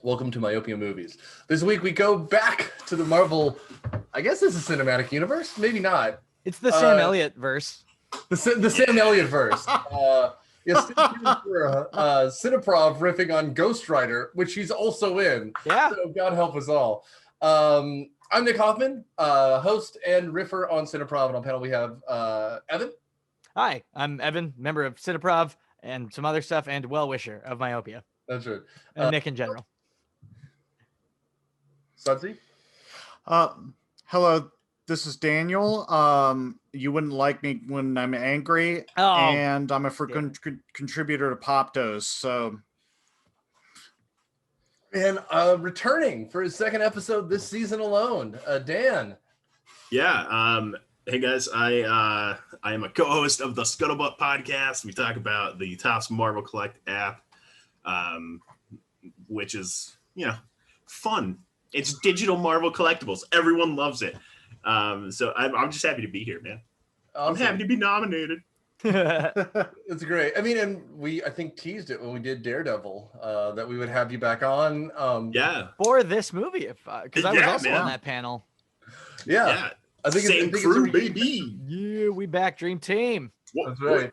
Welcome to Myopia Movies. This week we go back to the Marvel, I guess this is cinematic universe, maybe not. It's the Sam Elliott verse. The Sam Elliott verse. Yes, for Cineprov riffing on Ghost Rider, which he's also in. Yeah. So God help us all. I'm Nick Hoffman, host and riffer on Cineprov, and on panel we have Evan. Hi, I'm Evan, member of Cineprov and some other stuff, and well-wisher of Myopia. That's right. And Nick in general. Sudsy? Hello, this is Daniel. You wouldn't like me when I'm angry, and I'm a contributor to Poptos, so... And returning for his second episode this season alone, Dan. Yeah, hey guys, I am a co-host of the Scuttlebutt podcast. We talk about the Topps Marvel Collect app, which is, fun. It's digital Marvel collectibles. Everyone loves it. So I'm just happy to be here, man. Awesome. I'm happy to be nominated. It's great. I mean, and I think teased it when we did Daredevil, that we would have you back on. For this movie, because I was also on that panel. Yeah. I think same crew, baby. Yeah, we back, Dream Team. That's right.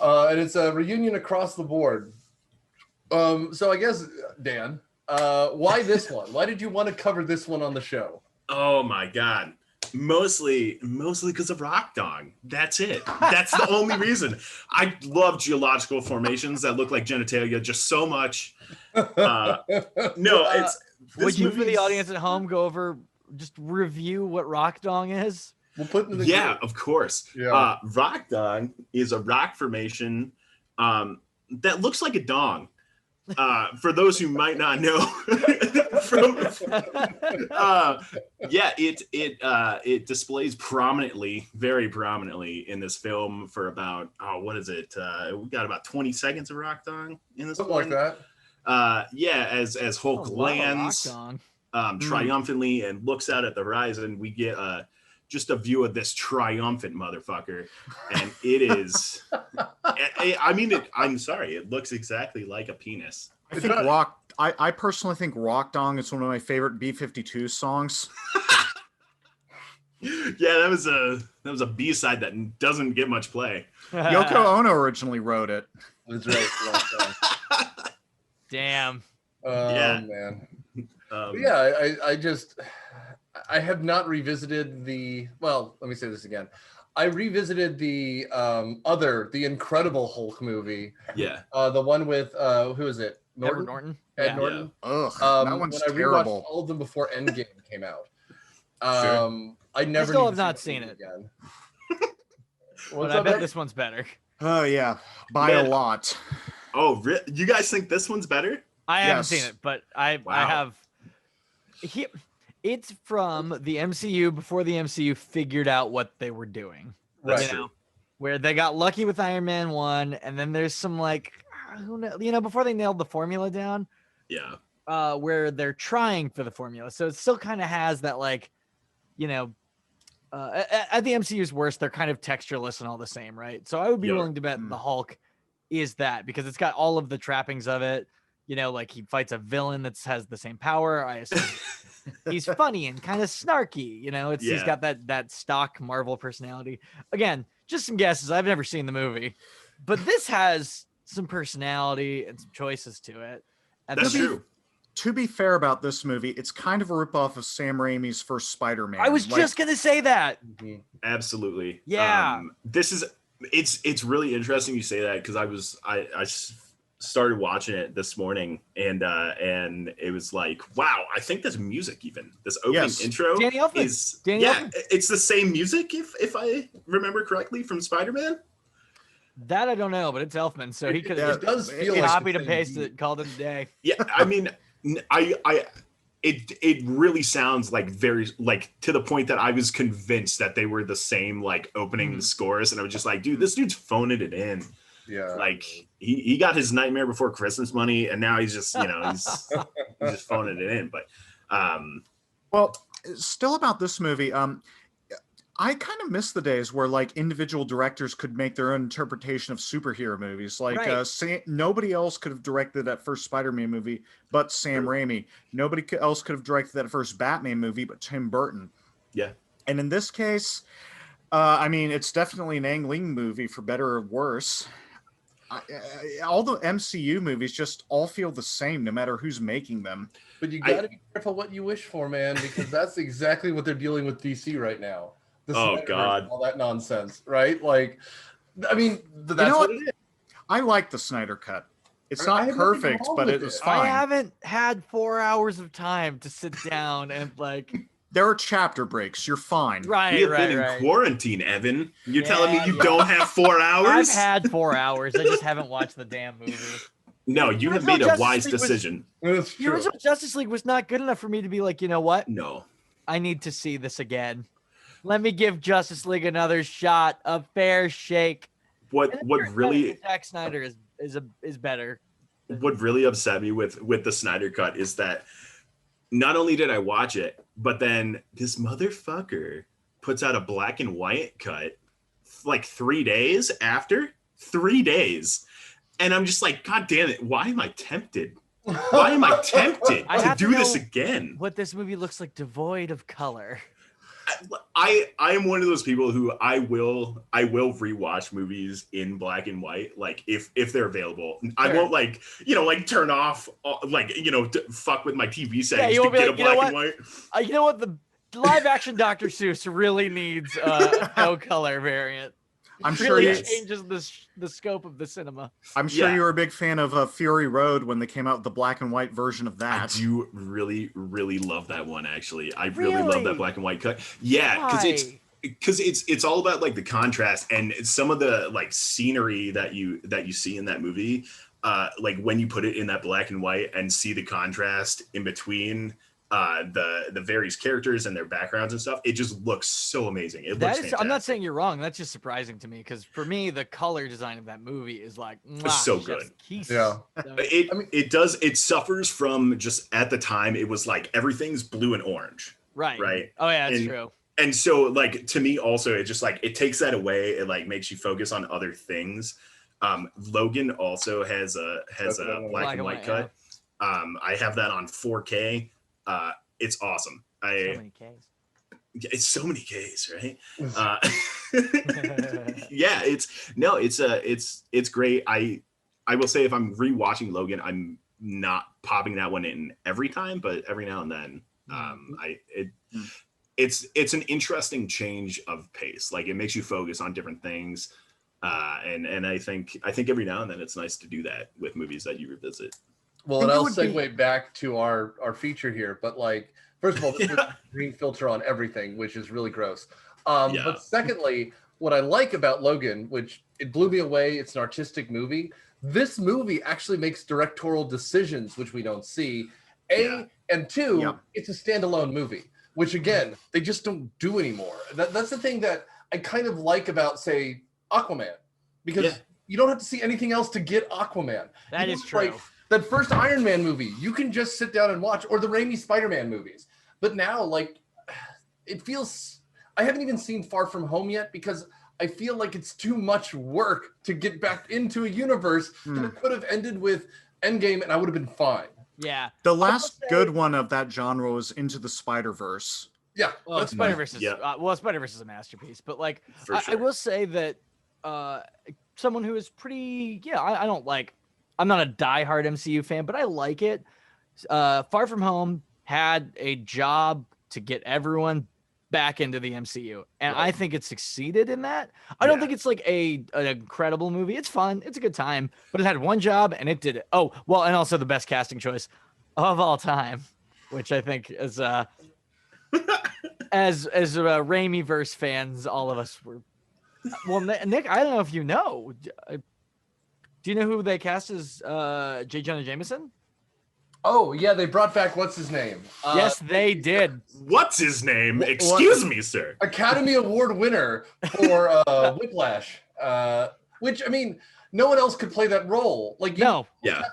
And it's a reunion across the board. So I guess, Dan, why this one? Why did you want to cover this one on the show? Oh my God. Mostly because of Rock Dog. That's it. That's the only reason. I love geological formations that look like genitalia just so much. Would you, for the audience at home, go over, just review what Rock Dong is? We'll put in the group. Of course. Yeah. Rock Dong is a rock formation that looks like a dong. For those who might not know, it displays prominently, very prominently in this film for about we got about 20 seconds of Rock Dong in this one. Like that. As Hulk lands triumphantly and looks out at the horizon, we get just a view of this triumphant motherfucker, and it is. I'm sorry, it looks exactly like a penis. I personally think Rock Dong is one of my favorite B-52 songs. Yeah, that was a B-side that doesn't get much play. Yoko Ono originally wrote it. That's right. Damn. Man. I have not revisited let me say this again. I revisited the Incredible Hulk movie. Yeah. The one with who is it? Norton. Ed Norton. Ugh, that one's terrible. All of them before Endgame came out. Sure. I still have not seen it again. But I bet this one's better. Oh yeah, by a lot. Oh, you guys think this one's better? I haven't seen it, but I have. It's from the MCU before the MCU figured out what they were doing. Right. Where they got lucky with Iron Man 1, and then there's some before they nailed the formula down. Yeah. Where they're trying for the formula. So it still kind of has that at the MCU's worst, they're kind of textureless and all the same, right? So I would be willing to bet the Hulk is that, because it's got all of the trappings of it. Like he fights a villain that has the same power. I assume he's funny and kind of snarky. He's got that stock Marvel personality. Again, just some guesses. I've never seen the movie, but this has some personality and some choices to it. And that's true. To be fair about this movie, it's kind of a ripoff of Sam Raimi's first Spider-Man. I was just gonna say that. Mm-hmm. Absolutely. Yeah. It's really interesting you say that, because I started watching it this morning, and it was like, wow, I think this music, even this opening intro, Danny Elfman. It's the same music if I remember correctly from Spider-Man. That I don't know, but it's Elfman, so he could have copied and pasted it, called it a day. Yeah, I mean, it really sounds like very, like, to the point that I was convinced that they were the same, like, opening scores, and I was just like, dude, this dude's phoning it in. Yeah, like he got his Nightmare Before Christmas money, and now he's just he's just phoning it in. But well, still about this movie, I kind of miss the days where like individual directors could make their own interpretation of superhero movies. Like nobody else could have directed that first Spider-Man movie but Sam Raimi. Nobody else could have directed that first Batman movie but Tim Burton. Yeah. And in this case, I mean, it's definitely an Ang Lee movie for better or worse. All the MCU movies just all feel the same no matter who's making them. But you got to be careful what you wish for, man, because that's exactly what they're dealing with DC right now. Oh God, all that nonsense, right? Like, I mean, that's what it is. I like the Snyder Cut. It's not perfect, but it was fine. I haven't had 4 hours of time to sit down and like. There are chapter breaks. You're fine. Right, we have been in quarantine, Evan. You're telling me you don't have 4 hours? I've had 4 hours. I just haven't watched the damn movie. No, you have made a wise decision. The original Justice League was not good enough for me to be like, you know what? No. I need to see this again. Let me give Justice League another shot, a fair shake. What really Zack Snyder is better. What really upset me with the Snyder Cut is that not only did I watch it, but then this motherfucker puts out a black and white cut like 3 days after. 3 days. And I'm just like, God damn it, why am I tempted? Why am I tempted to do this again? What this movie looks like devoid of color. I am one of those people who I will rewatch movies in black and white, like if they're available. Sure. I won't like turn off fuck with my TV settings to get a black and white. You know what, the live action Dr. Seuss really needs a no color variant. I'm it sure really it changes the scope of the cinema. I'm sure you were a big fan of Fury Road when they came out with the black and white version of that. I do really, really love that one. Actually, I really love that black and white cut. Yeah, because it's all about like the contrast and some of the like scenery that you see in that movie. Like when you put it in that black and white and see the contrast in between the various characters and their backgrounds and stuff, it just looks so amazing. It looks fantastic. I'm not saying you're wrong. That's just surprising to me because for me, the color design of that movie is like it's so good. Yeah, it suffers from just at the time it was like everything's blue and orange. Right. Right. Oh yeah, that's true. And so like to me also it just like it takes that away. It like makes you focus on other things. Logan also has a black and white cut. Yeah. I have that on 4K. It's awesome. So many Ks. It's so many Ks, right? Yeah, it's great. I will say if I'm rewatching Logan, I'm not popping that one in every time, but every now and then, it's an interesting change of pace. Like it makes you focus on different things, and I think every now and then it's nice to do that with movies that you revisit. Well, and I'll segue back to our feature here, but like, first of all, this is a green filter on everything, which is really gross. But secondly, what I like about Logan, which it blew me away, it's an artistic movie. This movie actually makes directorial decisions, which we don't see. And two, it's a standalone movie, which again, they just don't do anymore. That's the thing that I kind of like about, say, Aquaman, because you don't have to see anything else to get Aquaman. That is true. Like, that first Iron Man movie, you can just sit down and watch, or the Raimi Spider-Man movies. But now, like, it feels, I haven't even seen Far From Home yet because I feel like it's too much work to get back into a universe that could have ended with Endgame and I would have been fine. Yeah. The last good one of that genre was Into the Spider-Verse. Yeah. Well, Spider-Verse is, Spider-Verse is a masterpiece, but like, I will say that someone who is pretty, I'm not a diehard MCU fan, but I like it. Far From Home had a job to get everyone back into the MCU, and I think it succeeded in that. I don't think it's like an incredible movie. It's fun. It's a good time, but it had one job and it did it. Oh, well, and also the best casting choice of all time, which I think is as Raimi-verse fans, all of us were. Well, Nick, I don't know if you know. Do you know who they cast as J. Jonah Jameson? Oh, yeah, they brought back what's his name? Yes, they did. What's his name? Excuse me, sir. Academy Award winner for Whiplash. Which, I mean, no one else could play that role. Like, you have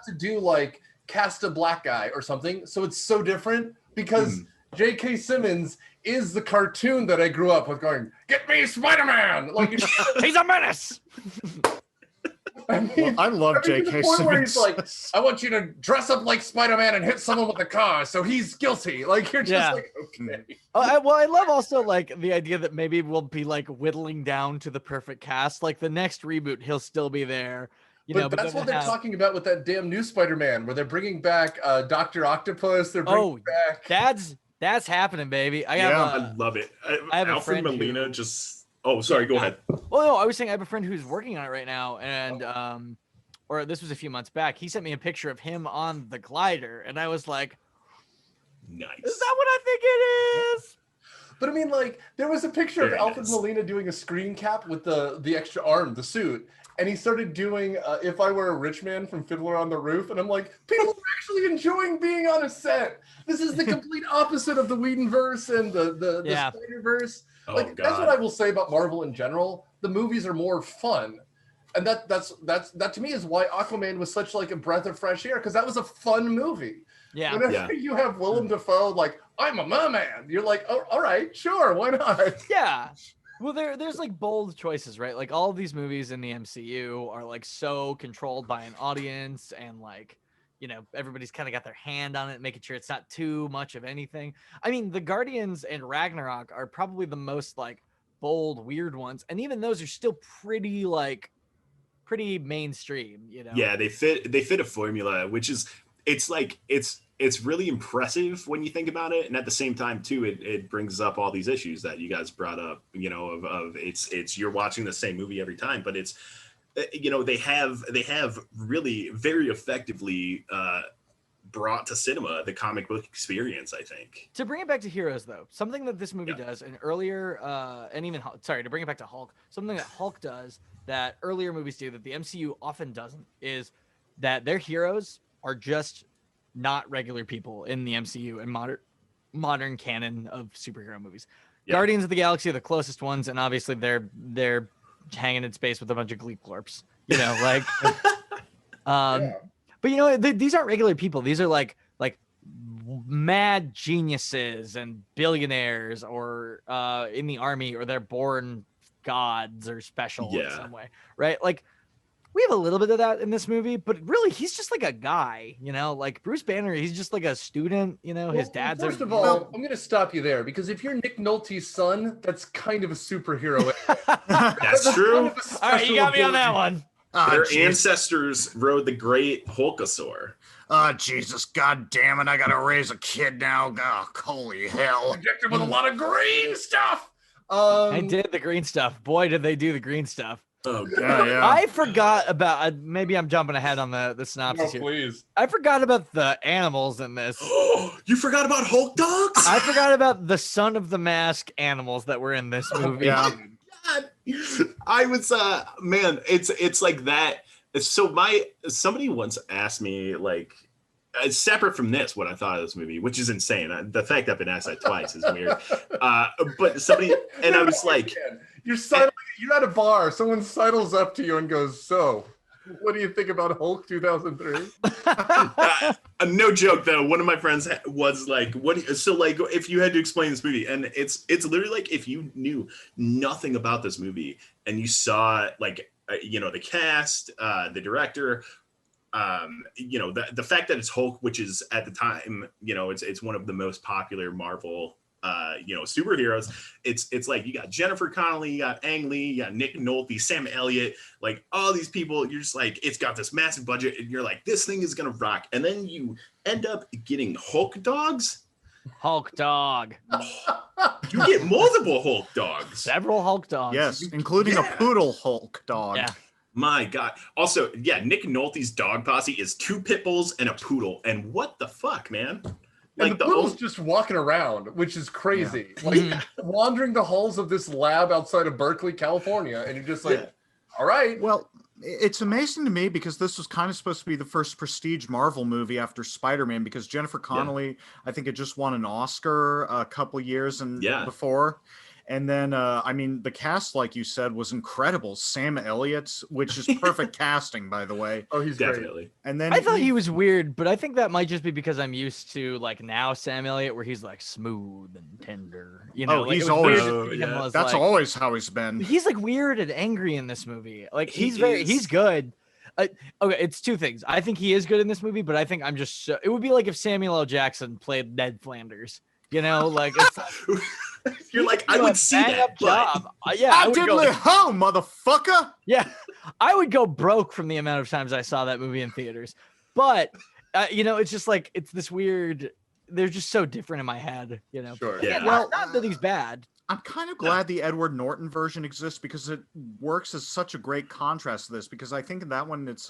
to do, like, cast a black guy or something. So it's so different because J.K. Simmons is the cartoon that I grew up with going, get me Spider-Man! Like, he's a menace! I mean, I love J.K. Simmons. Where he's like, I want you to dress up like Spider-Man and hit someone with a car, so he's guilty. Like, you're just like, okay. I love also like the idea that maybe we'll be like whittling down to the perfect cast. Like the next reboot, he'll still be there. But that's what they're talking about with that damn new Spider-Man, where they're bringing back Dr. Octopus. They're bringing back. That's happening, baby. I love it. I have Alfred a friend Molina Oh, sorry. Go ahead. Well, no, I was saying I have a friend who's working on it right now, and or this was a few months back. He sent me a picture of him on the glider, and I was like, "Nice. Is that what I think it is?" But I mean, like, there was a picture of Alfred Molina doing a screen cap with the extra arm, the suit, and he started doing "If I Were a Rich Man" from Fiddler on the Roof, and I'm like, people are actually enjoying being on a set. This is the complete opposite of the Whedonverse and the Spider-Verse. Like, that's what I will say about Marvel in general. The movies are more fun, and that to me is why Aquaman was such like a breath of fresh air, because that was a fun movie. Yeah. Whenever you have Willem Dafoe like, I'm a merman, you're like, oh, all right, sure, why not? Yeah. Well, there's like bold choices, right? Like all of these movies in the MCU are like so controlled by an audience, and like, you know, everybody's kind of got their hand on it, making sure it's not too much of anything. I mean, the Guardians and Ragnarok are probably the most like bold, weird ones, and even those are still pretty mainstream, you know. Yeah, they fit a formula, which is it's really impressive when you think about it, and at the same time too, it brings up all these issues that you guys brought up, you know, of it's you're watching the same movie every time, but it's, you know, they have really very effectively brought to cinema the comic book experience, I think. To bring it back to heroes, though, something that this movie does, and earlier, and even, sorry, to bring it back to Hulk, something that Hulk does that earlier movies do that the MCU often doesn't, is that their heroes are just not regular people in the MCU and modern canon of superhero movies. Yeah. Guardians of the Galaxy are the closest ones, and obviously they're hanging in space with a bunch of Glee Glorps, you know, like, but you know, these aren't regular people. These are like mad geniuses and billionaires, or in the army, or they're born gods or special in some way, right? Like, we have a little bit of that in this movie, but really, he's just like a guy, you know, like Bruce Banner. He's just like a student, you know. His dad's. First of all, I'm going to stop you there, because if you're Nick Nolte's son, that's kind of a superhero. That's true. Kind of all right, you got me on that one. Their ancestors rode the great Hulkasaur. Oh, Jesus, God damn it. I got to raise a kid now. Oh, holy hell. Injected with a lot of green stuff. I did the green stuff. Boy, did they do the green stuff. Oh, God. Yeah. I forgot about, maybe I'm jumping ahead on the synopsis here. Please. I forgot about the animals in this. You forgot about Hulk dogs? I forgot about the Son of the Mask animals that were in this movie. Yeah. God. I was man, it's like that. So somebody once asked me, like, separate from this, what I thought of this movie, which is insane. The fact I've been asked that twice is weird. But somebody, and I was like, you're at a bar, someone sidles up to you and goes, so what do you think about Hulk 2003? No joke though. One of my friends was like, so like, if you had to explain this movie, and it's literally like, if you knew nothing about this movie and you saw like, you know, the cast, the director, you know, the fact that it's Hulk, which is at the time, you know, it's one of the most popular Marvel you know, superheroes. It's like, you got Jennifer Connelly, you got Ang Lee, you got Nick Nolte, Sam Elliott, like all these people. You're just like, it's got this massive budget, and you're like, this thing is gonna rock. And then you end up getting Hulk dogs. Hulk dog. You get multiple Hulk dogs. Several Hulk dogs. Yes, including a poodle Hulk dog. Yeah. My God. Also, yeah, Nick Nolte's dog posse is 2 pit bulls and a poodle. And what the fuck, man? Like, and the poodle's just walking around, which is crazy. Yeah. Like, wandering the halls of this lab outside of Berkeley, California, and you're just like, all right. Well, it's amazing to me, because this was kind of supposed to be the first prestige Marvel movie after Spider-Man, because Jennifer Connelly, I think, had just won an Oscar a couple years before. And then, I mean, the cast, like you said, was incredible. Sam Elliott, which is perfect casting, by the way. Oh, he's definitely. great. And then I thought he was weird, but I think that might just be because I'm used to like now Sam Elliott, where he's like smooth and tender. You know, he's always. That's always how he's been. He's like weird and angry in this movie. Like he's good. Okay, it's two things. I think he is good in this movie, but I think I'm just it would be like if Samuel L. Jackson played Ned Flanders. You know, like it's you're like, I would see that job. Yeah, I would go home, motherfucker. Yeah, I would go broke from the amount of times I saw that movie in theaters. But you know, it's just like it's this weird. They're just so different in my head. You know, sure. Yeah. Well, not that he's bad. I'm kind of glad the Edward Norton version exists because it works as such a great contrast to this. Because I think in that one it's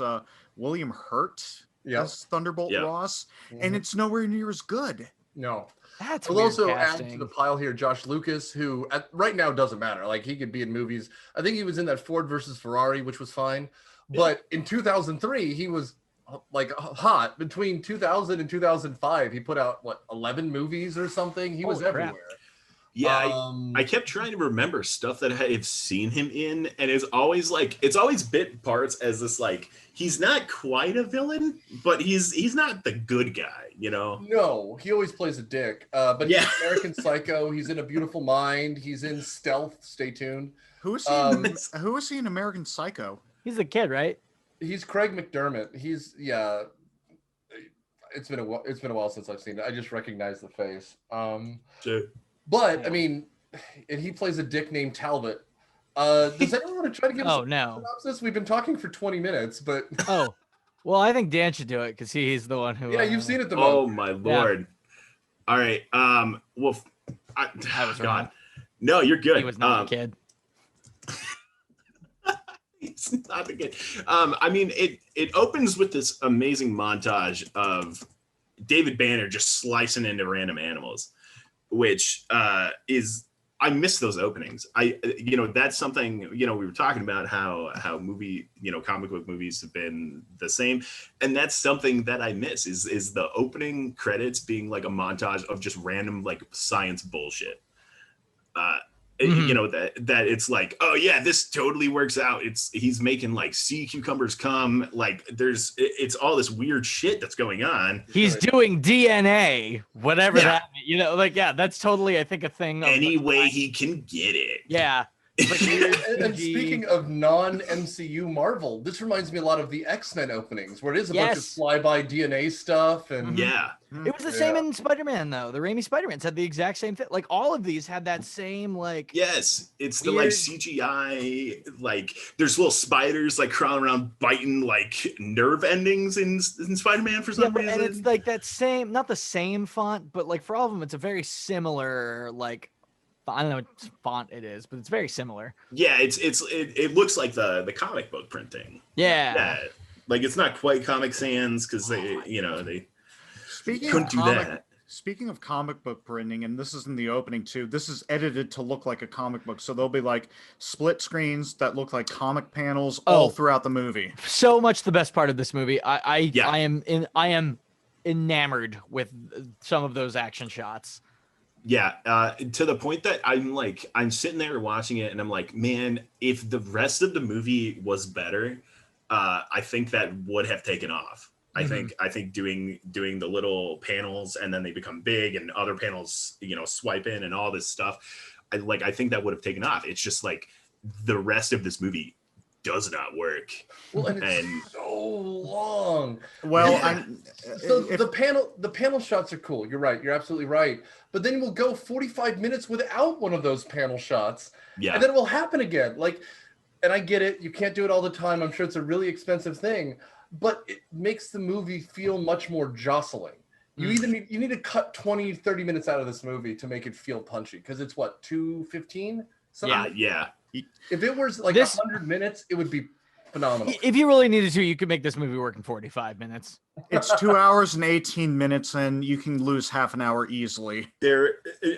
William Hurt as Thunderbolt Ross, and it's nowhere near as good. No. That's we'll also add to the pile here Josh Lucas, who right now doesn't matter. Like he could be in movies. I think he was in that Ford versus Ferrari, which was fine. But in 2003, he was like hot. Between 2000 and 2005, he put out 11 movies or something. He was everywhere. Yeah, I kept trying to remember stuff that I've seen him in, and it's always bit parts as this like he's not quite a villain, but he's not the good guy, you know? No, he always plays a dick. But he's in American Psycho. He's in A Beautiful Mind. He's in Stealth. Stay tuned. Who is he in American Psycho? He's a kid, right? He's Craig McDermott. He's It's been a while since I've seen it. I just recognize the face. Sure. But I mean, and he plays a dick named Talbot. Does anyone want to try to give us a synopsis? We've been talking for 20 minutes, but well, I think Dan should do it because he's the one who. Yeah, you've seen it the most. Oh my lord! Yeah. All right. Well, I was wrong. No, you're good. He was not a kid. It's not a kid. I mean, it opens with this amazing montage of David Banner just slicing into random animals. Which is, I miss those openings. That's something, we were talking about how comic book movies have been the same. And that's something that I miss is the opening credits being like a montage of just random like science bullshit. That it's like, oh yeah, this totally works out. He's making like sea cucumbers come, like it's all this weird shit that's going on. He's doing DNA, whatever that, that's totally, I think, a thing. Any way he can get it. Yeah. And speaking of non-MCU Marvel, this reminds me a lot of the X-Men openings, where it is a bunch of flyby DNA stuff, and it was the same in Spider-Man though. The Raimi Spider-Man had the exact same thing. Like all of these had that same it's the like CGI, like there's little spiders like crawling around biting like nerve endings in Spider-Man for some reason. And it's like that same, not the same font, but like for all of them, it's a very similar like. I don't know what font it is, but it's very similar. Yeah, it looks like the comic book printing. Yeah. Like it's not quite Comic Sans because they couldn't do that. Speaking of comic book printing, and this is in the opening too, this is edited to look like a comic book. So there'll be like split screens that look like comic panels all throughout the movie. So much the best part of this movie. I am enamored with some of those action shots. Yeah, to the point that I'm sitting there watching it and I'm like, man, if the rest of the movie was better, I think that would have taken off. Mm-hmm. I think doing the little panels and then they become big and other panels, swipe in and all this stuff. I think that would have taken off. It's just like the rest of this movie does not work. Well, and it's so long. Well, the panel shots are cool. You're right. You're absolutely right. But then we'll go 45 minutes without one of those panel shots. Yeah. And then it will happen again. And I get it. You can't do it all the time. I'm sure it's a really expensive thing, but it makes the movie feel much more jostling. You need to cut 20, 30 minutes out of this movie to make it feel punchy. Because it's what, 2:15? Yeah. If it was like 100 minutes, it would be phenomenal. If you really needed to, you could make this movie work in 45 minutes. It's 2 hours and 18 minutes, and you can lose half an hour easily.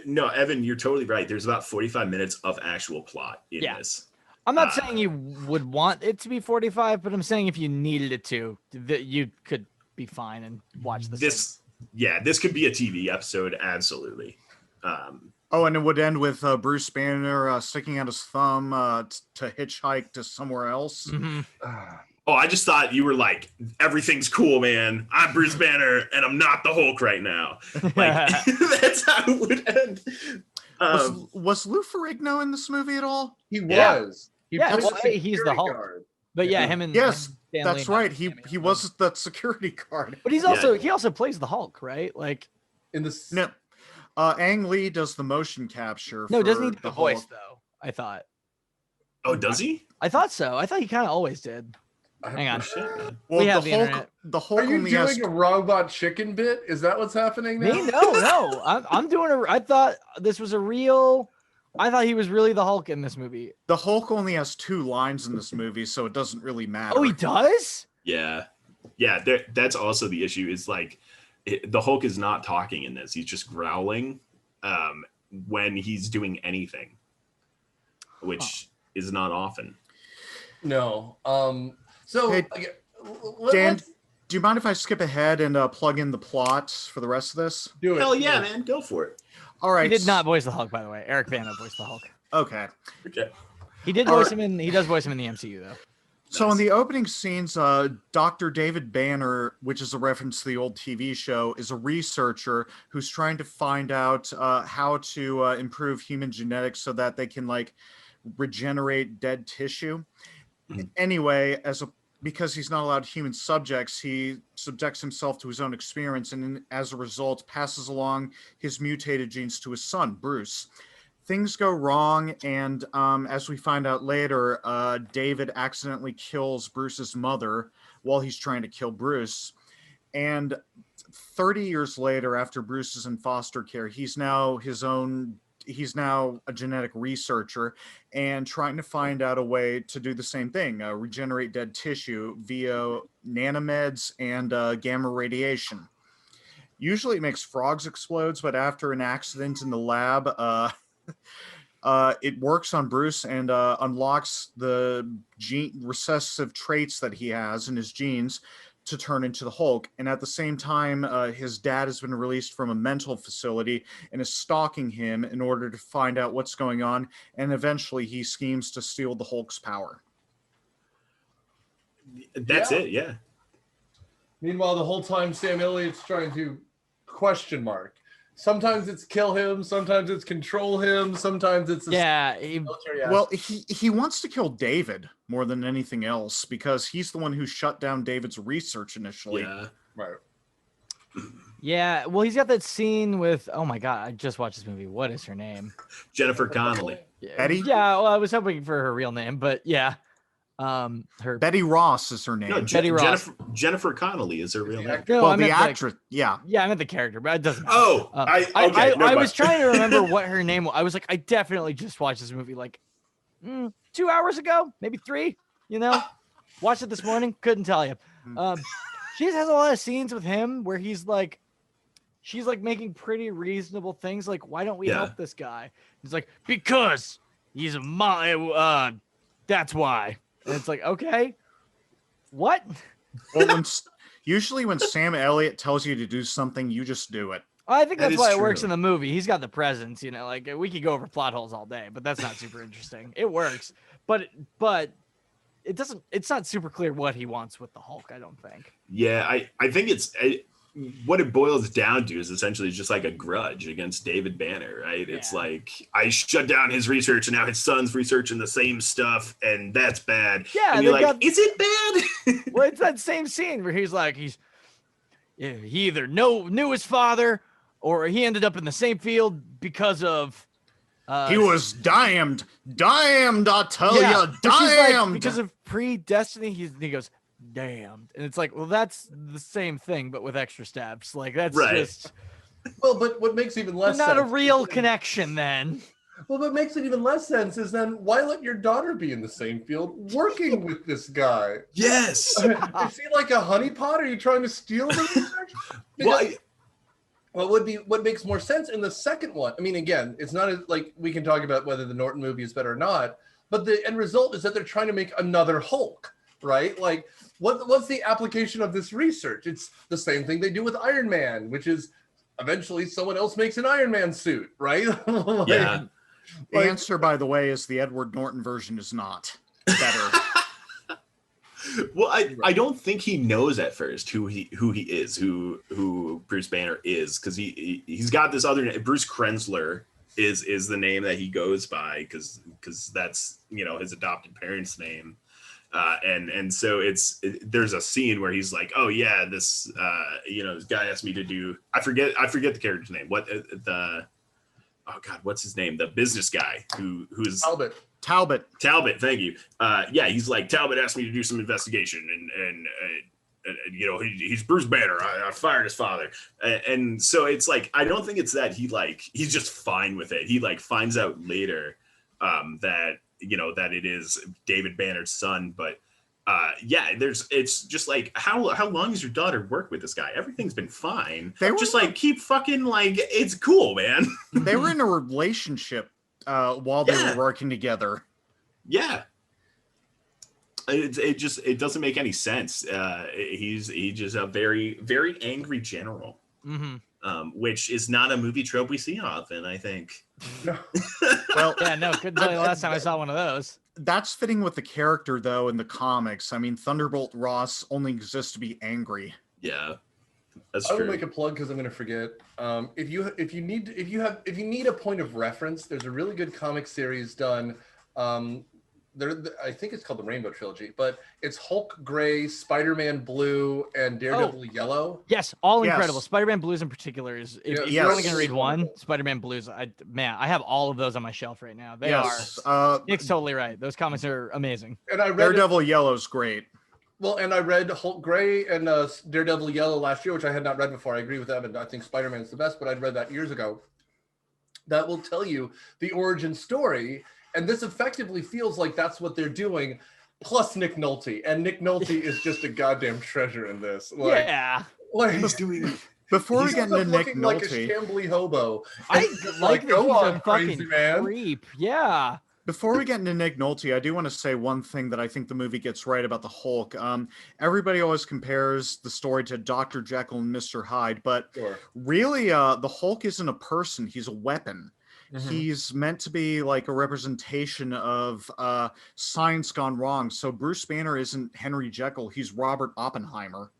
No, Evan, you're totally right. There's about 45 minutes of actual plot in this. I'm not saying you would want it to be 45, but I'm saying if you needed it to, that you could be fine and watch this. This could be a TV episode, absolutely. Oh, and it would end with Bruce Banner sticking out his thumb to hitchhike to somewhere else. Mm-hmm. Oh, I just thought you were like, everything's cool, man. I'm Bruce Banner, and I'm not the Hulk right now. Like, that's how it would end. Was Lou Ferrigno in this movie at all? He was. He's the Hulk. Guard. But yeah, him and yes, him, that's right. He was that security guard. But he also plays the Hulk, right? Like in the no. Ang Lee does the motion capture. No, doesn't he do the voice though? I thought. Oh, does he? I thought so. I thought he kind of always did. Hang on. Well, we have the Hulk. The Hulk. Are you doing a robot chicken bit? Is that what's happening now? Me? No. I'm doing I thought this was a real. I thought he was really the Hulk in this movie. The Hulk only has 2 lines in this movie, so it doesn't really matter. Oh, he does? Yeah. That's also the issue. Is like the Hulk is not talking in this. He's just growling when he's doing anything, which is not often. No. So, hey, Dan, do you mind if I skip ahead and plug in the plot for the rest of this? Do it. Hell yeah, man. Go for it. All right. He did not voice the Hulk, by the way. Eric Bana voiced the Hulk. Okay. He did voice him in. He does voice him in the MCU though. So in the opening scenes, Dr. David Banner, which is a reference to the old TV show, is a researcher who's trying to find out how to improve human genetics so that they can like regenerate dead tissue. Mm-hmm. Anyway, because he's not allowed human subjects, he subjects himself to his own experience and as a result passes along his mutated genes to his son, Bruce. Things go wrong, and as we find out later, David accidentally kills Bruce's mother while he's trying to kill Bruce. And 30 years later, after Bruce is in foster care, he's now a genetic researcher and trying to find out a way to do the same thing, regenerate dead tissue via nanomeds and gamma radiation. Usually it makes frogs explode, but after an accident in the lab, it works on Bruce and unlocks the recessive traits that he has in his genes to turn into the Hulk. And at the same time, his dad has been released from a mental facility and is stalking him in order to find out what's going on. And eventually he schemes to steal the Hulk's power. That's it, yeah. Meanwhile, the whole time Sam Elliott's trying to question Mark. Sometimes it's kill him, sometimes it's control him, sometimes it's he wants to kill David more than anything else because he's the one who shut down David's research initially. Yeah. Right. Yeah, well, he's got that scene with, oh my God, I just watched this movie. What is her name? Jennifer Connelly. Betty? Yeah, well, I was hoping for her real name, but yeah. Her Betty Ross is her name. No, Betty Ross. Jennifer Connelly is her real name. No, well, the actress, yeah. Yeah, I meant the character, but it doesn't matter. Oh, I was trying to remember what her name was. I was like, I definitely just watched this movie like 2 hours ago, maybe 3, watched it this morning. Couldn't tell you. She has a lot of scenes with him where she's like making pretty reasonable things. Like, why don't we help this guy? He's like, because he's a that's why. And it's like, okay, what? Well, usually when Sam Elliott tells you to do something, you just do it. I think that's why it works in the movie. He's got the presence, like we could go over plot holes all day, but that's not super interesting. It works, but it doesn't. It's not super clear what he wants with the Hulk, I don't think. Yeah, I think what it boils down to is essentially just like a grudge against David Banner, right? Yeah. It's like, I shut down his research and now his son's researching the same stuff and that's bad. Yeah. And you're like, is it bad? Well, it's that same scene where he's like, he either knew his father or he ended up in the same field because of... he was damned, I tell you, damned. Like, because of predestiny, he goes... damned, and it's like, well, that's the same thing but with extra steps. Like, that's right. Just but what makes even less not sense, a real connection then. Well, what makes it even less sense is then why let your daughter be in the same field working with this guy? Yes. Is he like a honeypot? Are you trying to steal the research? What makes more sense in the second one? I mean, again, it's not like we can talk about whether the Norton movie is better or not, but the end result is that they're trying to make another Hulk, right? Like, what's the application of this research? It's the same thing they do with Iron Man, which is eventually someone else makes an Iron Man suit, right? Yeah. The answer, by the way, is the Edward Norton version is not better. Well, I don't think he knows at first who he is, who Bruce Banner is, because he's got this other name. Bruce Krensler is the name that he goes by because that's his adopted parents' name, and so there's a scene where he's like, oh yeah, this this guy asked me to do, I forget the character's name, oh God, what's his name? The business guy who's Talbot. Thank you. Yeah, he's like, Talbot asked me to do some investigation, and he's Bruce Banner. I fired his father, and so it's like, I don't think it's that he's just fine with it. He finds out later that that it is David Banner's son, but it's just like, how long has your daughter worked with this guy? Everything's been fine. Keep fucking it's cool, man. They were in a relationship while they were working together. Yeah. It doesn't make any sense. He's just a very, very angry general, which is not a movie trope we see often, I think. Well, yeah, no, couldn't tell you the last time I saw one of those. That's fitting with the character, though, in the comics. I mean, Thunderbolt Ross only exists to be angry. Yeah, that's true. I will make a plug because I'm going to forget. If you need a point of reference, there's a really good comic series done. I think it's called the Rainbow Trilogy, but it's Hulk Gray, Spider-Man Blue, and Daredevil Yellow. Yes, all incredible. Spider-Man Blues in particular is, if you're only going to read one, Spider-Man Blues, I have all of those on my shelf right now. They are. Nick's totally right. Those comics are amazing. And I read Daredevil Yellow's great. Well, and I read Hulk Gray and Daredevil Yellow last year, which I had not read before. I agree with that, and I think Spider-Man is the best, but I'd read that years ago. That will tell you the origin story. And this effectively feels like that's what they're doing, plus Nick Nolte. And Nick Nolte is just a goddamn treasure in this. He's doing. Before we get into Nick Nolte, like a shambly hobo. I like go on, crazy man. Creep. Yeah. Before we get into Nick Nolte, I do want to say one thing that I think the movie gets right about the Hulk. Everybody always compares the story to Dr. Jekyll and Mr. Hyde, but really, the Hulk isn't a person; he's a weapon. Mm-hmm. He's meant to be like a representation of science gone wrong. So Bruce Banner isn't Henry Jekyll, he's Robert Oppenheimer.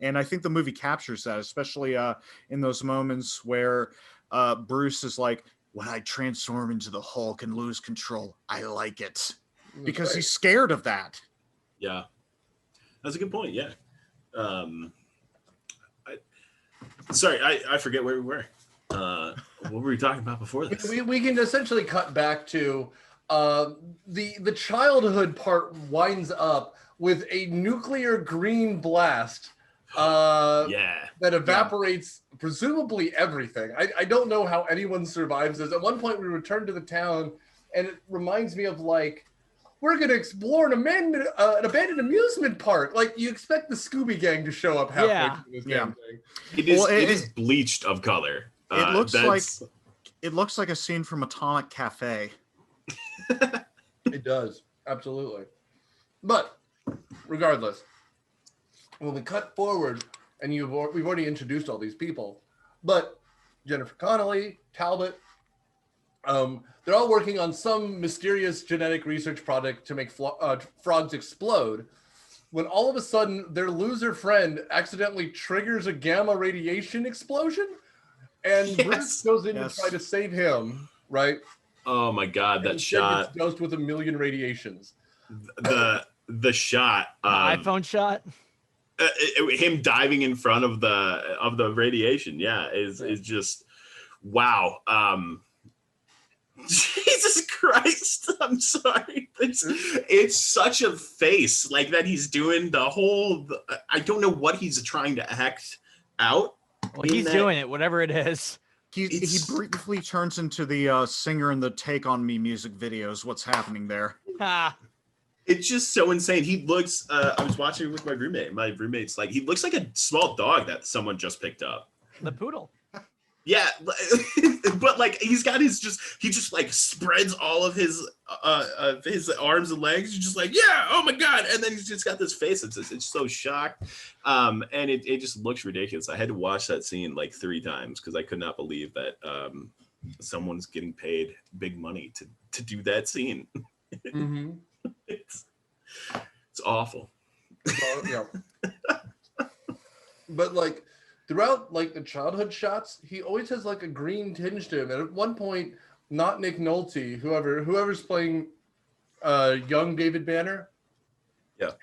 And I think the movie captures that, especially in those moments where Bruce is like, when I transform into the Hulk and lose control, I like it. Because he's scared of that. Yeah. That's a good point, yeah. I forget where we were. What were we talking about before this? We can essentially cut back to the childhood part winds up with a nuclear green blast that evaporates presumably everything. I don't know how anyone survives this. At one point we return to the town and it reminds me of we're going to explore an abandoned amusement park. You expect the Scooby Gang to show up halfway through this damn thing. It is bleached of color. It looks like a scene from Atomic Cafe. It does, absolutely. But regardless, when we cut forward, and we've already introduced all these people, but Jennifer Connelly, Talbot, they're all working on some mysterious genetic research project to make frogs explode. When all of a sudden their loser friend accidentally triggers a gamma radiation explosion. And Bruce goes in to try to save him, right? Oh my God, that shot! Gets dosed with 1 million radiations. The shot, iPhone shot. Him diving in front of the radiation, is just wow. Jesus Christ! I'm sorry. It's such a face that he's doing the whole. I don't know what he's trying to act out. Well, he's doing it, whatever it is. He briefly turns into the singer in the Take On Me music videos. What's happening there? It's just so insane. He looks, I was watching it with my roommate. My roommate's he looks like a small dog that someone just picked up. The poodle. Yeah, but like he just like spreads all of his arms and legs. He's just like, yeah, oh my god, and then he's just got this face. It's so shocked, and it just looks ridiculous. I had to watch that scene like 3 times because I could not believe that someone's getting paid big money to do that scene. Mm-hmm. It's awful. Well, yeah. But like throughout like the childhood shots, he always has like a green tinge to him. And at one point, not Nick Nolte, whoever's playing young David Banner,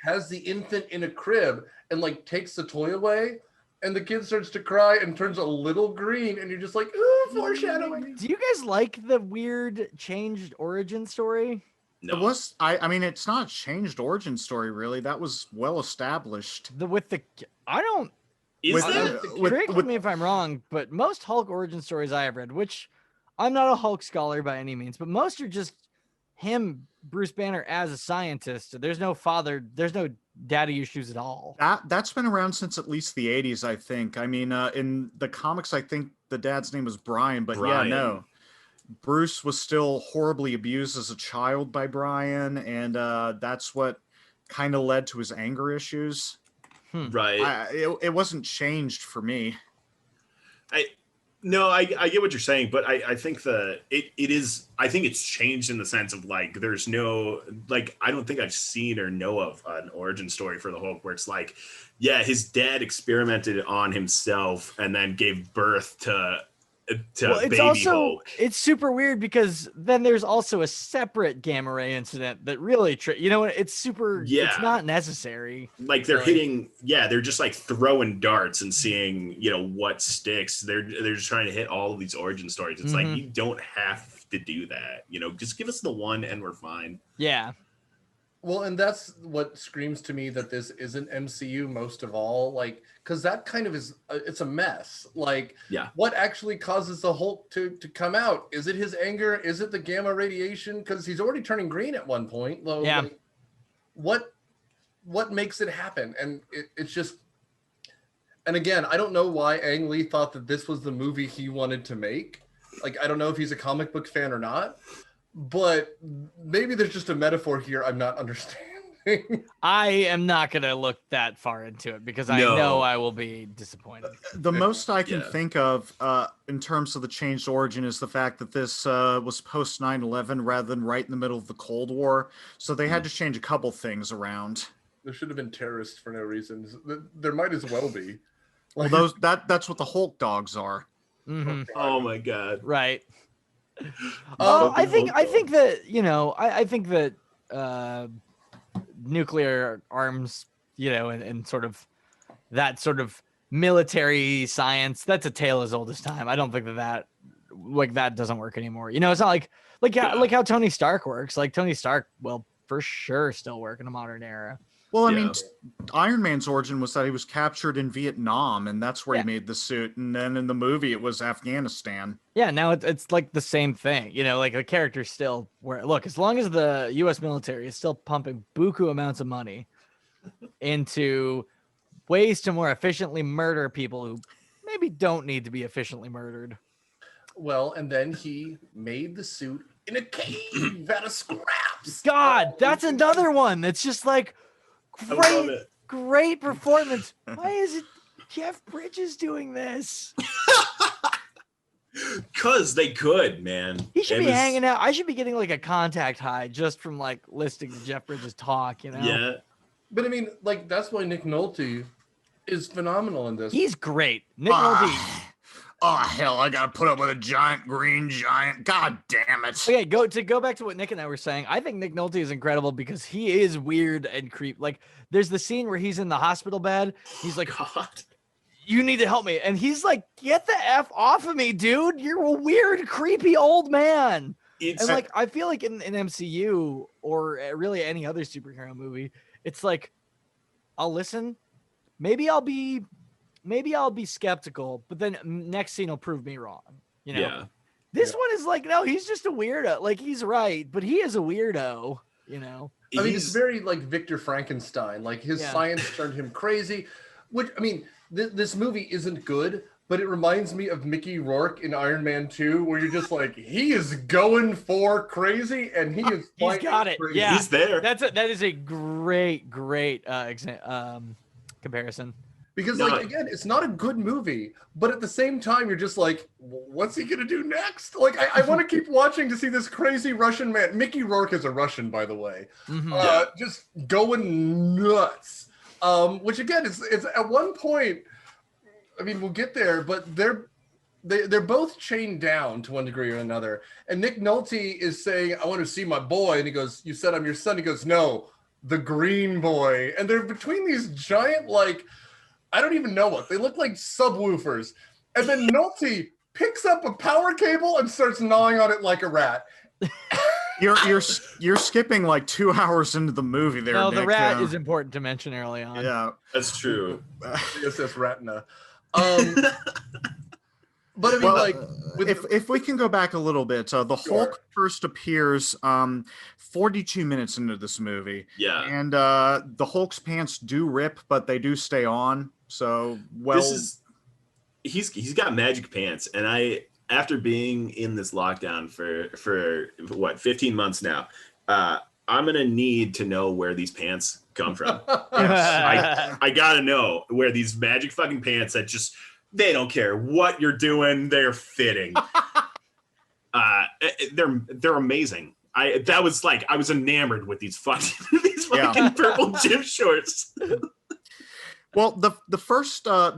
has the infant in a crib and like takes the toy away, and the kid starts to cry and turns a little green, and you're just like, ooh, foreshadowing. Do you guys like the weird changed origin story? No. It was. I mean, it's not a changed origin story, really. That was well established. I don't. Correct me if I'm wrong, but most Hulk origin stories I have read, which I'm not a Hulk scholar by any means, but most are just him, Bruce Banner, as a scientist. There's no father, there's no daddy issues at all. That's been around since at least the 80s, I think. I mean, in the comics, I think the dad's name was Brian, but yeah, no. Bruce was still horribly abused as a child by Brian, and that's what kind of led to his anger issues. Right. It wasn't changed for me. I get what you're saying, but I think I think it's changed in the sense of like there's no like I don't think I've seen or know of an origin story for the Hulk where it's like, yeah, his dad experimented on himself and then gave birth to baby Hulk. It's super weird because then there's also a separate gamma ray incident that really it's super it's not necessary. Like they're they're just like throwing darts and seeing what sticks. They're just trying to hit all of these origin stories. It's like you don't have to do that, just give us the one and we're fine. Yeah. Well, and that's what screams to me that this isn't MCU most of all, like, because that kind of is, it's a mess. Like, what actually causes the Hulk to come out? Is it his anger? Is it the gamma radiation? Because he's already turning green at one point. Well, yeah. Like, what makes it happen? And it's just, and again, I don't know why Ang Lee thought that this was the movie he wanted to make. Like, I don't know if he's a comic book fan or not. But maybe there's just a metaphor here I'm not understanding. I am not going to look that far into it because I know I will be disappointed. The most I can think of in terms of the changed origin is the fact that this was post 9/11 rather than right in the middle of the Cold War. So they had to change a couple things around. There should have been terrorists for no reason. There might as well be. Like, that's what the Hulk dogs are. Mm-hmm. Oh my God. Right. I think that nuclear arms, and sort of that sort of military science, that's a tale as old as time. I don't think that doesn't work anymore. It's not like how Tony Stark works. Like Tony Stark will for sure still work in a modern era. Well, I mean, Iron Man's origin was that he was captured in Vietnam, and that's where he made the suit. And then in the movie, it was Afghanistan. Yeah, now it's like the same thing. Like the character's still look, as long as the U.S. military is still pumping buku amounts of money into ways to more efficiently murder people who maybe don't need to be efficiently murdered. Well, and then he made the suit in a cave out of scraps. God, that's another one that's just like, great performance. Why is it Jeff Bridges doing this? Because they could, man. He should be hanging out. I should be getting like a contact high just from like listening to Jeff Bridges talk, Yeah. But I mean, like, that's why Nick Nolte is phenomenal in this. He's great. Nick Nolte. Oh, hell, I got to put up with a giant green giant. God damn it. Okay, go back to what Nick and I were saying. I think Nick Nolte is incredible because he is weird and creep. Like, there's the scene where he's in the hospital bed. He's like, God, you need to help me. And he's like, get the F off of me, dude. You're a weird, creepy old man. And like, I feel like in MCU or really any other superhero movie, it's like, I'll listen. Maybe I'll be skeptical, but then next scene will prove me wrong. This one is like, no, he's just a weirdo. Like, he's right, but he is a weirdo. I mean, it's very like Victor Frankenstein. Like his science turned him crazy. Which, I mean, this movie isn't good, but it reminds me of Mickey Rourke in Iron Man 2, where you're just like, he is going for crazy, and he is he's got it. crazy. Yeah, he's there. That is a great comparison. Because, like, again, it's not a good movie, but at the same time, you're just like, what's he going to do next? Like, I want to keep watching to see this crazy Russian man. Mickey Rourke is a Russian, by the way. Just going nuts. Which, again, is at one point, I mean, we'll get there, but they're both chained down to one degree or another. And Nick Nolte is saying, I want to see my boy. And he goes, you said I'm your son? He goes, no, the green boy. And they're between these giant, like, I don't even know what. They look like subwoofers. And then Nolte picks up a power cable and starts gnawing on it like a rat. You're skipping like 2 hours into the movie there, No, Nick. the rat is important to mention early on. Yeah. That's true. CSS Retina. But I mean, like, if we can go back a little bit, the Hulk first appears 42 minutes into this movie. Yeah. And the Hulk's pants do rip, but they do stay on. So, he's got magic pants, and after being in this lockdown for what 15 months now, I'm gonna need to know where these pants come from. I gotta know where these magic fucking pants that just they don't care what you're doing, they're fitting. They're amazing. I was enamored with these fucking purple gym shorts. Well, the first I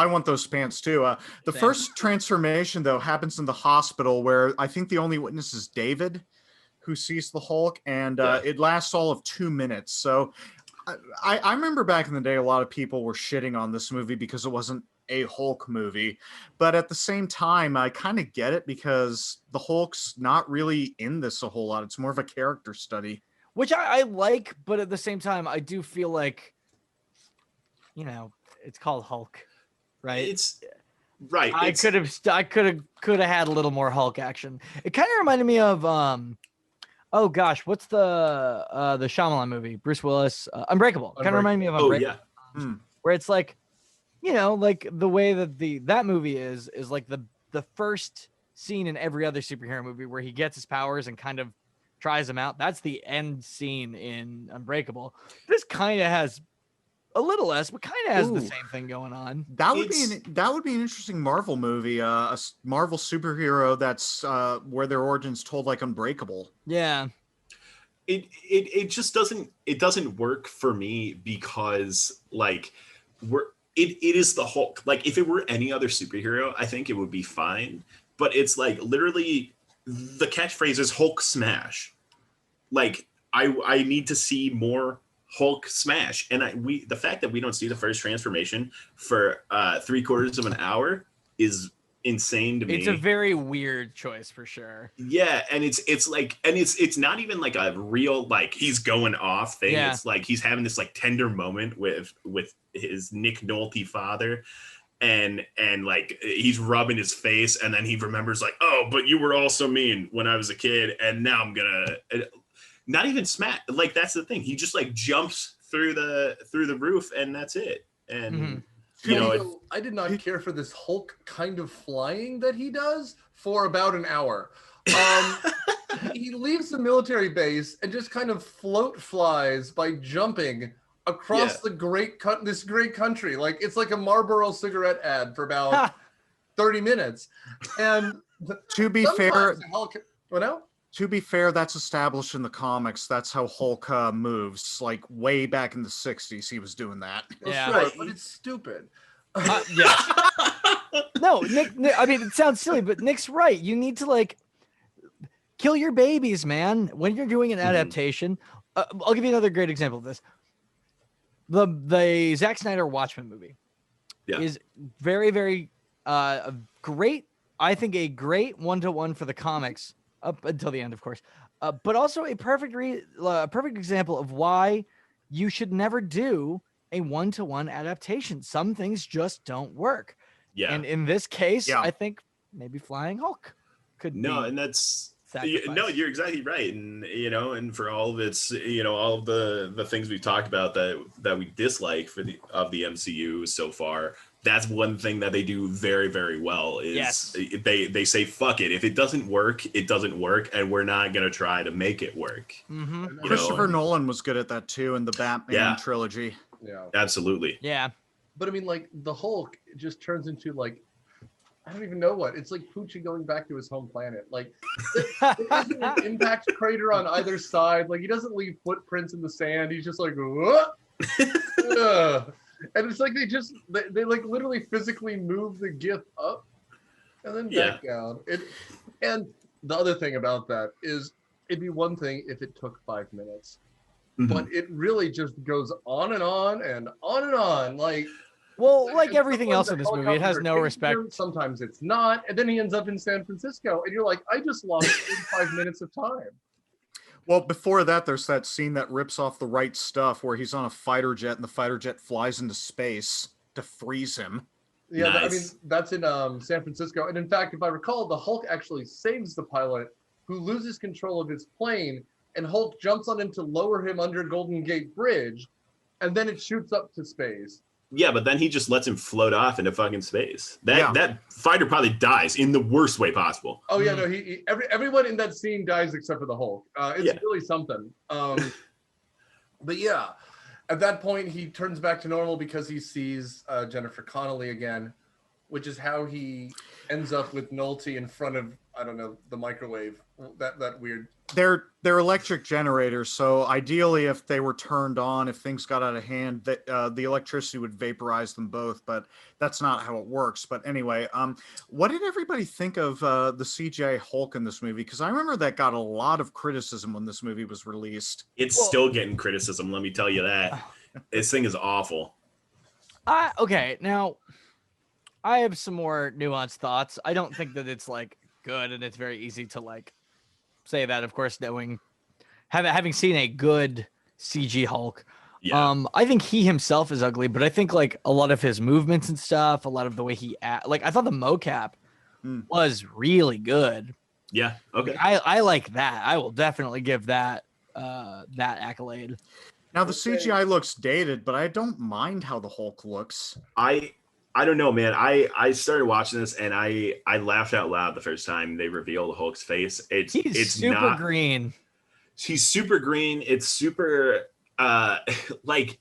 want those pants too. The first transformation though happens in the hospital, where I think the only witness is David, who sees the Hulk, and it lasts all of 2 minutes. So I remember back in the day, a lot of people were shitting on this movie because it wasn't a Hulk movie. But at the same time, I kind of get it, because the Hulk's not really in this a whole lot. It's more of a character study. Which I like, but at the same time, I do feel like, it's called Hulk, right? It's right. I could have had a little more Hulk action. It kind of reminded me of oh gosh, what's the Shyamalan movie? Bruce Willis, Unbreakable. Kind of reminded me of Unbreakable. Oh yeah. Where it's like, like the way that that movie is like the first scene in every other superhero movie where he gets his powers and kind of tries them out. That's the end scene in Unbreakable. This kind of has a little less, but kind of has the same thing going on. That would be an interesting Marvel movie, a Marvel superhero that's where their origins told like Unbreakable. Yeah. It just doesn't work for me, because like it is the Hulk. Like if it were any other superhero, I think it would be fine. But it's like literally the catchphrase is Hulk smash. Like I need to see more Hulk smash, and the fact that we don't see the first transformation for 3/4 of an hour is insane to me. It's a very weird choice for sure. Yeah, and it's like, and it's not even like a real like he's going off thing. Yeah. It's like he's having this like tender moment with his Nick Nolte father, and like he's rubbing his face, and then he remembers like, oh, but you were also mean when I was a kid, and now I'm gonna. Not even smack. Like that's the thing. He just like jumps through the roof, and that's it. And I did not care for this Hulk kind of flying that he does for about an hour. He leaves the military base and just kind of float flies by jumping across this great country. Like it's like a Marlboro cigarette ad for about 30 minutes. And to be fair, what now? To be fair, that's established in the comics. That's how Hulk moves. Like way back in the 60s, he was doing that. Yeah, sure, but it's stupid. Yeah. No, Nick, I mean, it sounds silly, but Nick's right. You need to like kill your babies, man. When you're doing an adaptation, I'll give you another great example of this. The Zack Snyder Watchmen movie is very, very great. I think a great 1-to-1 for the comics. Up until the end, of course, but also a perfect example of why you should never do a 1-to-1 adaptation. Some things just don't work. Yeah, and in this case, I think maybe Flying Hulk could. No, and that's you're exactly right, and and for all of its, all of the things we've talked about that we dislike of the MCU so far, that's one thing that they do very, very well is they say, fuck it. If it doesn't work, it doesn't work. And we're not going to try to make it work. Christopher Nolan was good at that too in the Batman trilogy. Yeah, absolutely. Yeah. But I mean, like the Hulk just turns into like, I don't even know what. It's like Poochie going back to his home planet. Like, there isn't an impact crater on either side. Like, he doesn't leave footprints in the sand. He's just like, what? And it's like they like literally physically move the GIF up and then back down. And the other thing about that is it'd be one thing if it took 5 minutes, but it really just goes on and on and on and on. Like, well, like everything else in this movie, it has no respect. Sometimes it's not, and then he ends up in San Francisco, and you're like, I just lost 45 minutes of time. Well, before that, there's that scene that rips off The Right Stuff where he's on a fighter jet and the fighter jet flies into space to freeze him. Yeah, nice. I mean, that's in San Francisco. And in fact, if I recall, the Hulk actually saves the pilot who loses control of his plane, and Hulk jumps on him to lower him under Golden Gate Bridge, and then it shoots up to space. Yeah, but then he just lets him float off into fucking space. That fighter probably dies in the worst way possible. Oh yeah, no, everyone in that scene dies except for the Hulk. It's really something. But yeah, at that point he turns back to normal because he sees Jennifer Connelly again, which is how he ends up with Nolte in front of, I don't know, the microwave. That weird. They're electric generators, so ideally, if they were turned on, if things got out of hand, the electricity would vaporize them both. But that's not how it works. But anyway, what did everybody think of the CGI Hulk in this movie? Because I remember that got a lot of criticism when this movie was released. It's still getting criticism. Let me tell you that. This thing is awful. Okay, now I have some more nuanced thoughts. I don't think that it's like good, and it's very easy to like say that, of course, having seen a good CG Hulk. I think he himself is ugly, but I think like a lot of his movements and stuff, a lot of the way he like I thought the mocap was really good. Yeah, okay. I like that. I will definitely give that accolade. Now the CGI looks dated, but I don't mind how the Hulk looks. I don't know, man. I started watching this and I laughed out loud the first time they revealed Hulk's face. It's super green. He's super green. It's super like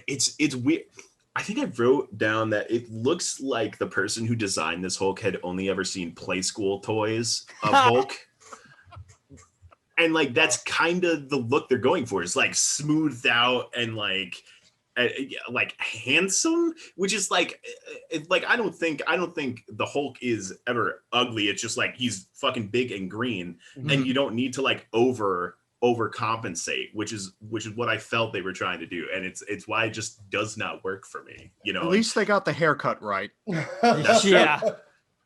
it's weird. I think I wrote down that it looks like the person who designed this Hulk had only ever seen Play School toys of Hulk. And like that's kind of the look they're going for. It's like smoothed out and like handsome, which is like I don't think the Hulk is ever ugly. It's just like he's fucking big and green, and you don't need to like overcompensate, which is what I felt they were trying to do, and it's why it just does not work for me. You know, at least they got the haircut right. Yeah.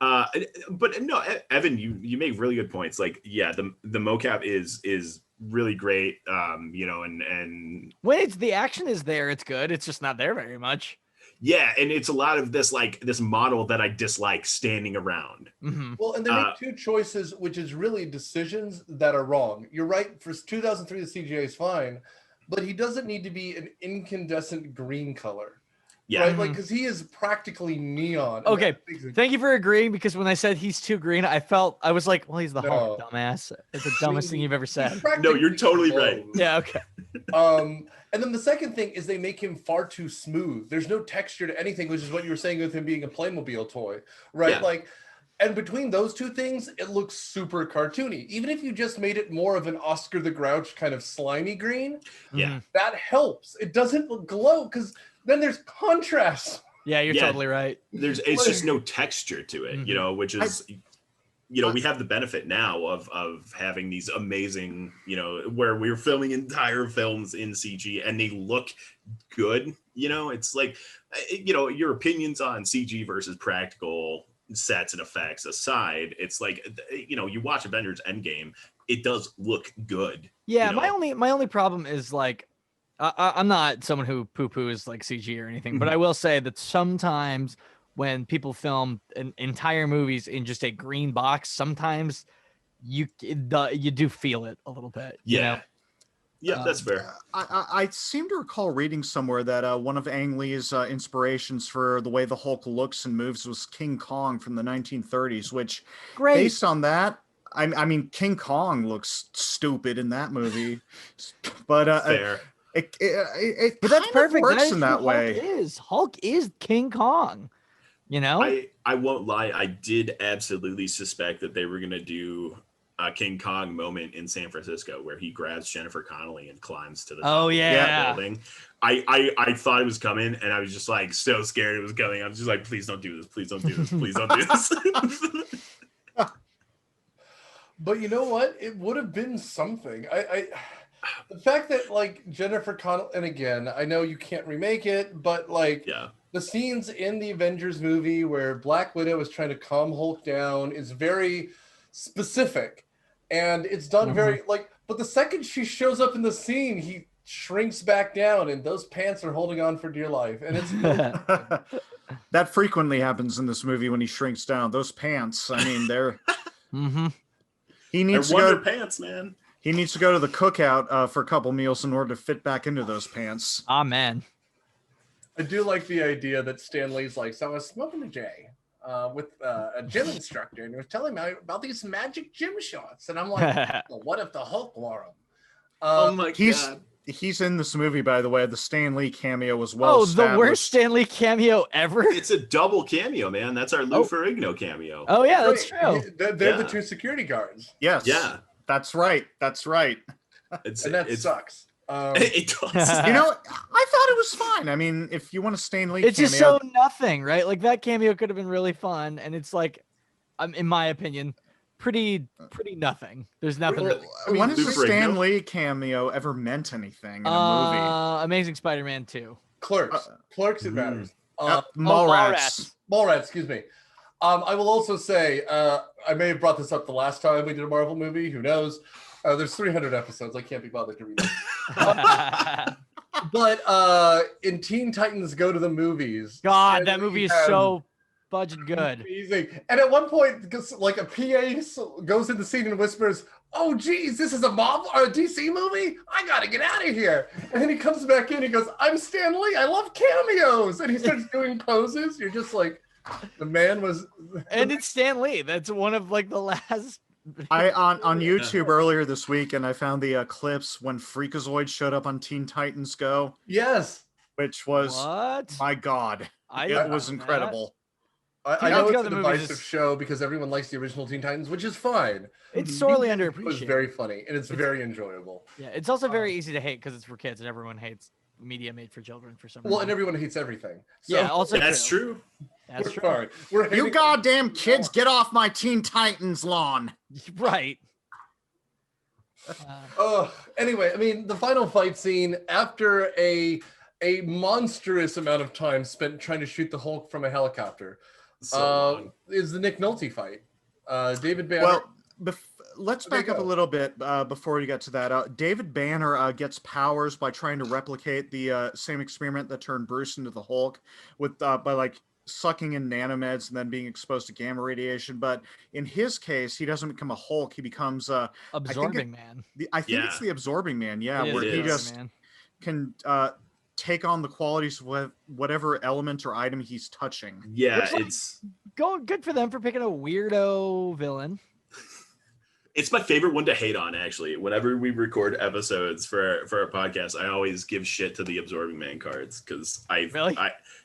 But no, Evan, you make really good points. Like, yeah, the mocap is really great. You know, and when the action is there, it's good. It's just not there very much. Yeah, and it's a lot of this model that I dislike standing around. Well, and they make two choices, which is really decisions that are wrong. You're right. For 2003, the CGI is fine, but he doesn't need to be an incandescent green color. Yeah, right? Like, because he is practically neon. Okay, thank you for agreeing, because when I said he's too green, I was like, well, he's the Hulk, dumbass. It's the dumbest thing you've ever said. No, you're totally right. Yeah, okay. And then the second thing is they make him far too smooth. There's no texture to anything, which is what you were saying with him being a Playmobil toy, right? Yeah. Like, and between those two things, it looks super cartoony. Even if you just made it more of an Oscar the Grouch kind of slimy green, that helps. It doesn't glow because then there's contrast. Yeah, you're totally right. It's just no texture to it, you know, which is, you know, we have the benefit now of having these amazing, you know, where we're filming entire films in CG and they look good. You know, it's like, you know, your opinions on CG versus practical sets and effects aside, it's like, you know, you watch Avengers Endgame, it does look good. Yeah, you know? my only problem is like, I'm not someone who poo-poos like CG or anything, but I will say that sometimes when people film entire movies in just a green box, sometimes you do feel it a little bit. Yeah. You know? Yeah, that's fair. I seem to recall reading somewhere that one of Ang Lee's inspirations for the way the Hulk looks and moves was King Kong from the 1930s, which, based on that, I mean, King Kong looks stupid in that movie, but fair. But that's perfect. Works in that way. Hulk is King Kong. You know, I won't lie. I did absolutely suspect that they were gonna do a King Kong moment in San Francisco where he grabs Jennifer Connelly and climbs to the top of the building. I thought it was coming, and I was just like so scared it was coming. I was just like, please don't do this. Please don't do this. Please don't do this. But you know what? It would have been something. The fact that like Jennifer Connelly, and again, I know you can't remake it, but like the scenes in the Avengers movie where Black Widow is trying to calm Hulk down is very specific, and it's done very like. But the second she shows up in the scene, he shrinks back down, and those pants are holding on for dear life, and it's. That frequently happens in this movie when he shrinks down. Those pants, I mean, they're. He needs to go. Pants, man. He needs to go to the cookout for a couple meals in order to fit back into those pants. Amen. I do like the idea that Stan Lee's like, so I was smoking a J with a gym instructor, and he was telling me about these magic gym shorts, and I'm like, well, what if the Hulk wore them? Oh my god. He's in this movie, by the way. The Stan Lee cameo was well established. The worst Stan Lee cameo ever? It's a double cameo, man. That's our Lou Ferrigno cameo. Oh, yeah, that's true. They're the two security guards. Yes. Yeah. That's right. That's right. And that sucks. It does. You know, I thought it was fine. I mean, if you want a Stan Lee it's cameo, just so nothing, right? Like, that cameo could have been really fun, and it's like, in my opinion, pretty nothing. There's nothing. When has the Stan Lee cameo ever meant anything in a movie? Amazing Spider-Man 2. Clerks. Clerks, it matters. Mallrats. Mallrats, excuse me. I will also say, I may have brought this up the last time we did a Marvel movie. Who knows? There's 300 episodes. I can't be bothered to read it. But in Teen Titans Go to the Movies. God, that movie is so budget good. Amazing. And at one point, like a PA goes in the scene and whispers, "Oh, geez, this is a Marvel or a DC movie? I gotta get out of here." And then he comes back in. He goes, "I'm Stan Lee. I love cameos." And he starts doing poses. You're just like, the man was. And it's Stan Lee. That's one of like the last. On YouTube earlier this week, and I found the clips when Freakazoid showed up on Teen Titans Go. Yes. Which was, my God, it was incredible. I know it's a divisive show because everyone likes the original Teen Titans, which is fine. It's sorely underappreciated. It was very funny, and it's very enjoyable. Yeah, it's also very easy to hate because it's for kids, and everyone hates media made for children for some reason. Well, and everyone hates everything. So. Yeah, also that's true. That's true. Sorry. You goddamn kids, get off my Teen Titans lawn. Right. Anyway, I mean, the final fight scene after a monstrous amount of time spent trying to shoot the Hulk from a helicopter is the Nick Nolte fight. David Banner. Well, let's back up a little bit before you get to that. David Banner gets powers by trying to replicate the same experiment that turned Bruce into the Hulk with by like sucking in nanomeds and then being exposed to gamma radiation. But in his case, he doesn't become a Hulk. He becomes Absorbing Man. I think it's the Absorbing Man. Yeah, where he just can take on the qualities of whatever element or item he's touching. Yeah, it's good for them for picking a weirdo villain. It's my favorite one to hate on, actually. Whenever we record episodes for our podcast, I always give shit to the Absorbing Man cards because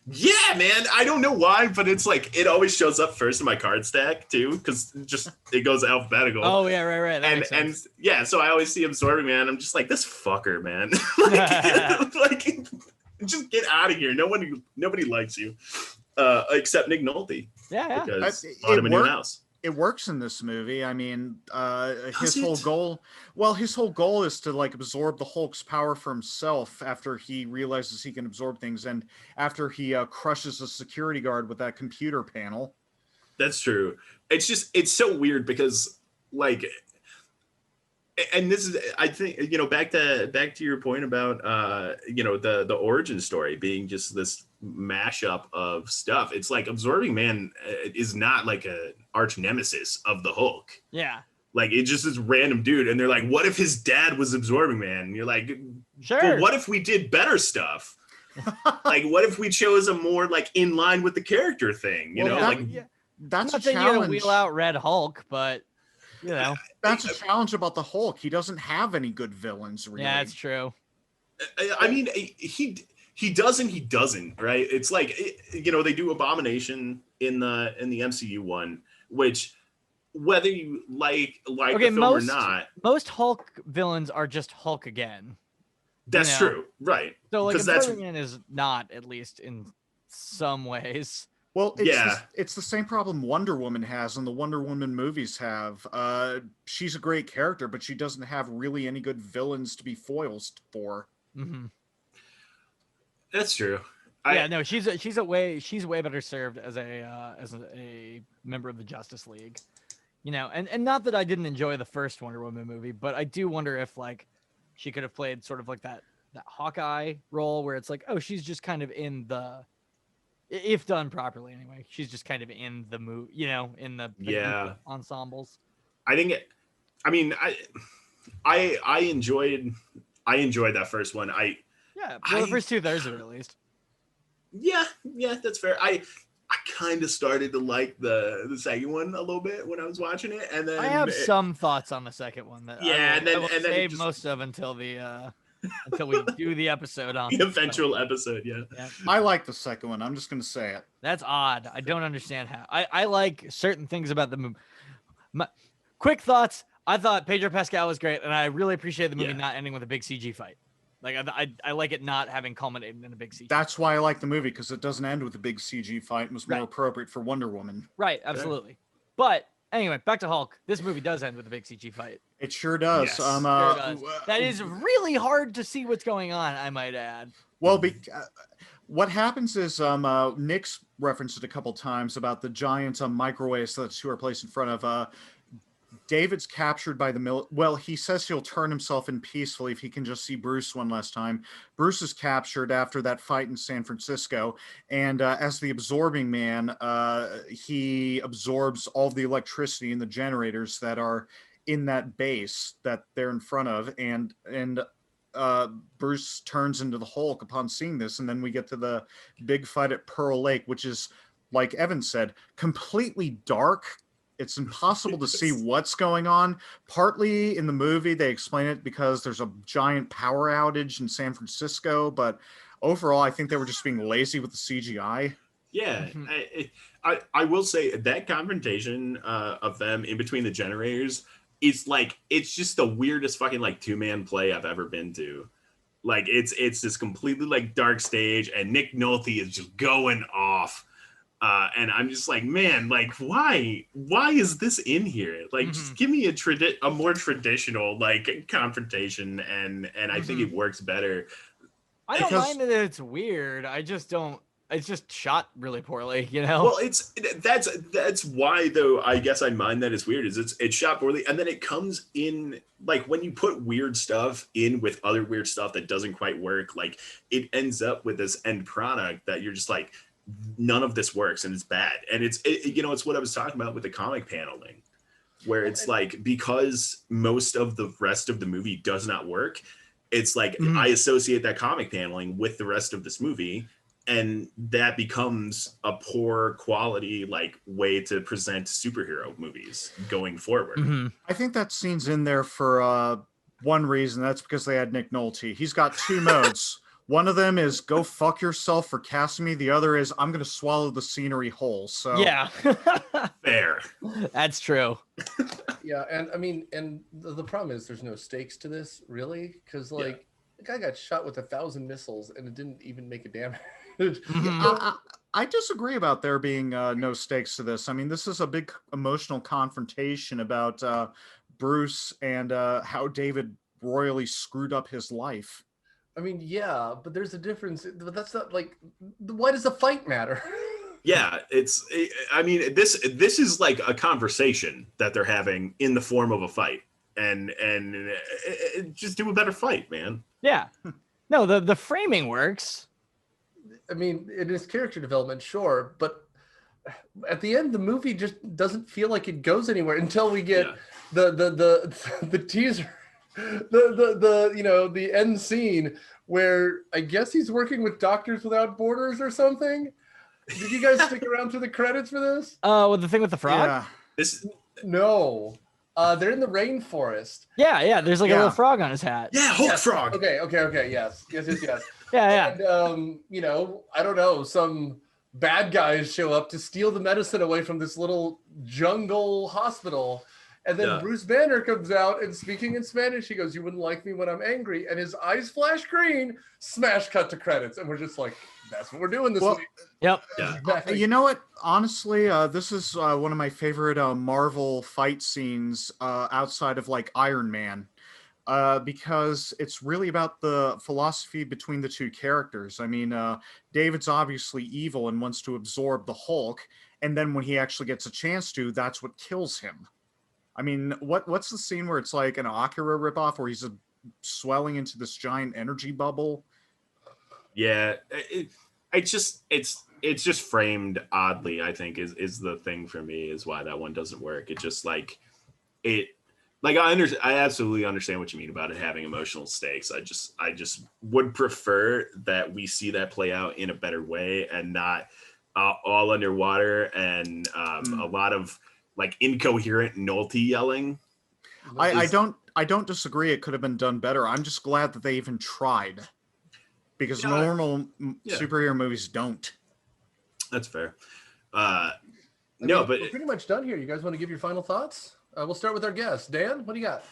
yeah, man. I don't know why, but it's like it always shows up first in my card stack too, because just it goes alphabetical. Oh yeah, right. And yeah, so I always see Absorbing Man. I'm just like, this fucker, man. like, just get out of here. Nobody likes you, except Nick Nolte. Yeah. Because bought him a new house. It works in this movie. I mean, his whole goal is to like absorb the Hulk's power for himself after he realizes he can absorb things, and after he crushes a security guard with that computer panel. That's true. It's so weird because like, and this is, I think, back to your point about the origin story being just this mashup of stuff. It's like Absorbing Man is not like a arch nemesis of the Hulk. Yeah. Like, it's just this random dude, and they're like, what if his dad was Absorbing Man? And you're like, sure. But what if we did better stuff? Like, what if we chose a more like in line with the character thing? You know, like that's a challenge. You gotta wheel out Red Hulk, but you know, that's a challenge about the Hulk. He doesn't have any good villains, really. Yeah, that's true. I mean, he does and he doesn't, right? It's like, you know, they do Abomination in the MCU one, which, whether you like the film or not, most Hulk villains are just Hulk again. That's true, right? So like, Absorbing Man is not, at least in some ways. Well, it's the same problem Wonder Woman has and the Wonder Woman movies have. She's a great character, but she doesn't have really any good villains to be foils for. Mm-hmm. That's true. No, she's way better served as a member of the Justice League. You know, and not that I didn't enjoy the first Wonder Woman movie, but I do wonder if like she could have played sort of like that Hawkeye role where it's like, oh, she's just kind of in the, if done properly anyway, she's just kind of in the movie, you know, in the ensembles. I think I enjoyed that first one. The first 2/3 of it, at least. Yeah, that's fair. I kind of started to like the second one a little bit when I was watching it, and then I have some thoughts on the second one that I will save most of until the until we do the episode on the eventual episode. Yeah, I like the second one. I'm just gonna say it. That's odd. I don't understand how. I like certain things about the movie. Quick thoughts. I thought Pedro Pascal was great, and I really appreciate the movie not ending with a big CG fight. Like I like it not having culminated in a big CG. That's why I like the movie, because it doesn't end with a big CG fight and was more appropriate for Wonder Woman. Right, absolutely. Okay. But anyway, back to Hulk. This movie does end with a big CG fight. It sure does. Yes. Sure does. That is really hard to see what's going on, I might add. Well, what happens is Nick's referenced it a couple times about the giant microwaves that two are placed in front of. David's captured by the well, he says he'll turn himself in peacefully if he can just see Bruce one last time. Bruce is captured after that fight in San Francisco, and as the Absorbing Man, he absorbs all the electricity in the generators that are in that base that they're in front of, and Bruce turns into the Hulk upon seeing this, and then we get to the big fight at Pearl Lake, which is, like Evan said, completely dark. It's impossible to see what's going on. Partly in the movie, they explain it because there's a giant power outage in San Francisco, but overall, I think they were just being lazy with the CGI. Yeah, I will say that confrontation of them in between the generators is like, it's just the weirdest fucking like 2-man play I've ever been to. Like, it's this completely like dark stage, and Nick Nolte is just going off. And I'm just like, man, like, why is this in here? Like, just give me a more traditional like confrontation, and I think it works better. I don't mind that it's weird. I just don't. It's just shot really poorly, you know. Well, that's why, though. I guess I mind that it's weird. Is it's shot poorly, and then it comes in like when you put weird stuff in with other weird stuff that doesn't quite work. Like, it ends up with this end product that you're just like, none of this works and it's bad. And it's what I was talking about with the comic paneling, where it's like, because most of the rest of the movie does not work, it's like I associate that comic paneling with the rest of this movie, and that becomes a poor quality like way to present superhero movies going forward. I think that scene's in there for one reason. That's because they had Nick Nolte. He's got two modes. One of them is go fuck yourself for casting me. The other is I'm going to swallow the scenery whole. So yeah, fair. That's true. Yeah, and I mean, and the problem is there's no stakes to this, really, because like the guy got shot with 1,000 missiles and it didn't even make a damage. I disagree about there being no stakes to this. I mean, this is a big emotional confrontation about Bruce and how David royally screwed up his life. I mean, yeah, but there's a difference. But that's not like, why does the fight matter? Yeah, I mean, this is like a conversation that they're having in the form of a fight, and just do a better fight, man. Yeah, no, the framing works. I mean, it is character development, sure, but at the end, the movie just doesn't feel like it goes anywhere until we get the teaser, the end scene where I guess he's working with Doctors Without Borders or something. Did you guys stick around through the credits for this? Well, the thing with the frog? Yeah. No. They're in the rainforest. Yeah. There's like a little frog on his hat. Yeah, Hulk frog. Okay. Yes. Yeah. And, I don't know, some bad guys show up to steal the medicine away from this little jungle hospital. And then Bruce Banner comes out and speaking in Spanish, he goes, "You wouldn't like me when I'm angry." And his eyes flash green, smash cut to credits. And we're just like, that's what we're doing this week. Yep. Yeah. Exactly. You know what? Honestly, this is one of my favorite Marvel fight scenes outside of like Iron Man. Because it's really about the philosophy between the two characters. I mean, David's obviously evil and wants to absorb the Hulk. And then when he actually gets a chance to, that's what kills him. I mean, what's the scene where it's like an Akira ripoff where he's swelling into this giant energy bubble? Yeah, it's just framed oddly, I think is the thing for me, is why that one doesn't work. It just I absolutely understand what you mean about it having emotional stakes. I just would prefer that we see that play out in a better way and not all underwater and a lot of like incoherent Nolte yelling. I don't disagree. It could have been done better. I'm just glad that they even tried, because normal superhero movies don't. That's fair. But we're pretty much done here. You guys want to give your final thoughts? We'll start with our guest. Dan, what do you got?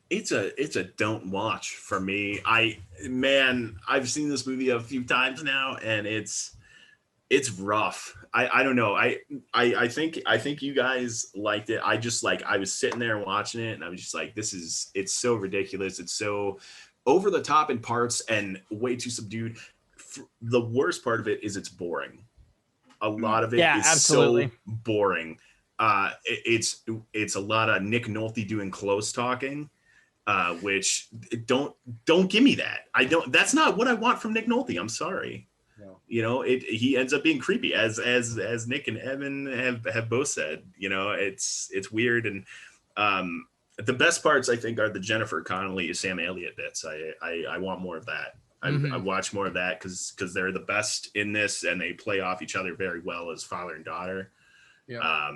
It's a don't watch for me. I've seen this movie a few times now, and it's rough. I don't know. I think you guys liked it. I was sitting there watching it and I was just like, it's so ridiculous. It's so over the top in parts and way too subdued. The worst part of it is it's boring. A lot of it is absolutely so boring. It's a lot of Nick Nolte doing close talking, which don't give me that. That's not what I want from Nick Nolte. I'm sorry. No. He ends up being creepy, as Nick and Evan have both said. It's weird, and the best parts I think are the Jennifer Connelly, Sam Elliott bits. I want more of that. I watch more of that because they're the best in this, and they play off each other very well as father and daughter. Yeah.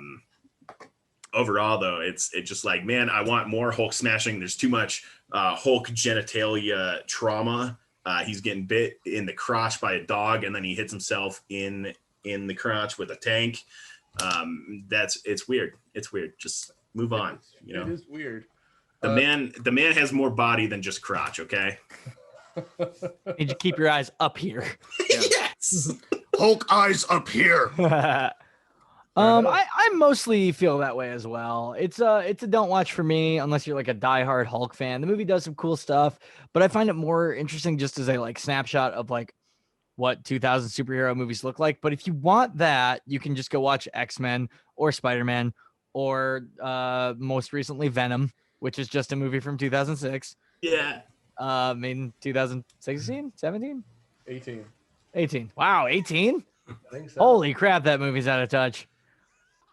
Overall, though, it's just like, man, I want more Hulk smashing. There's too much Hulk genitalia trauma. He's getting bit in the crotch by a dog, and then he hits himself in the crotch with a tank. It's weird. It's weird. Just move on. It is weird. The man has more body than just crotch. Okay. Need to keep your eyes up here. Yes. Hulk eyes up here. I mostly feel that way as well. It's a don't watch for me unless you're like a diehard Hulk fan. The movie does some cool stuff, but I find it more interesting just as a like snapshot of like what 2000 superhero movies look like. But if you want that, you can just go watch X-Men or Spider-Man or most recently Venom, which is just a movie from 2006. Yeah. 2016, 17, 18. Wow, 18. I think so. Holy crap, that movie's out of touch.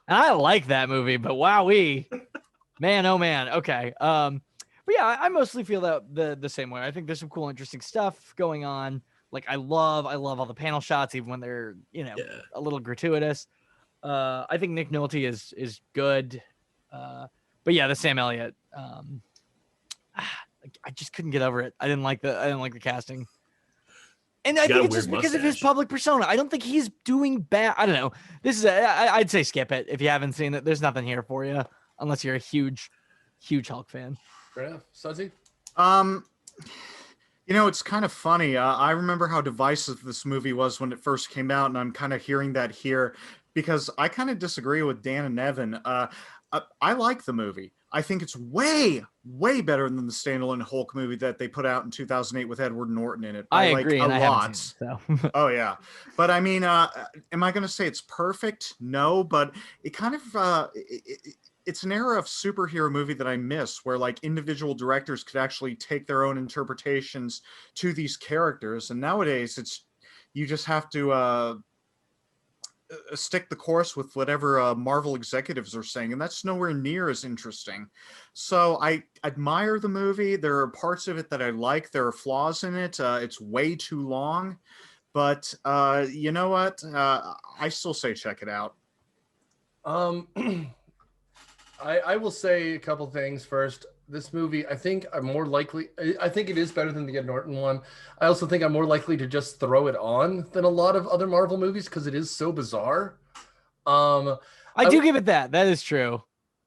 And I like that movie, but wowee, man, oh man. Okay. But yeah, I mostly feel that the same way. I think there's some cool, interesting stuff going on. Like I love all the panel shots, even when they're a little gratuitous. I think Nick Nolte is good. But yeah, the Sam Elliott. I just couldn't get over it. I didn't like the casting. And I think it's just because of his public persona. I don't think he's doing bad. I don't know. I'd say skip it if you haven't seen it. There's nothing here for you unless you're a huge Hulk fan. Fair enough. Sudsy? It's kind of funny. I remember how divisive this movie was when it first came out, and I'm kind of hearing that here because I kind of disagree with Dan and Evan. I like the movie. I think it's way, way better than the standalone Hulk movie that they put out in 2008 with Edward Norton in it. I agree, like and I haven't seen it, so. Oh, yeah. But I mean, am I going to say it's perfect? No, but it kind of, it's an era of superhero movie that I miss where like individual directors could actually take their own interpretations to these characters. And nowadays you just have to, stick the course with whatever Marvel executives are saying, and that's nowhere near as interesting. So I admire the movie. There are parts of it that I like. There are flaws in it. It's way too long, but you know what? I still say check it out. I will say a couple things first. This movie, I think it is better than the Ed Norton one. I also think I'm more likely to just throw it on than a lot of other Marvel movies because it is so bizarre. I do give it that. That is true.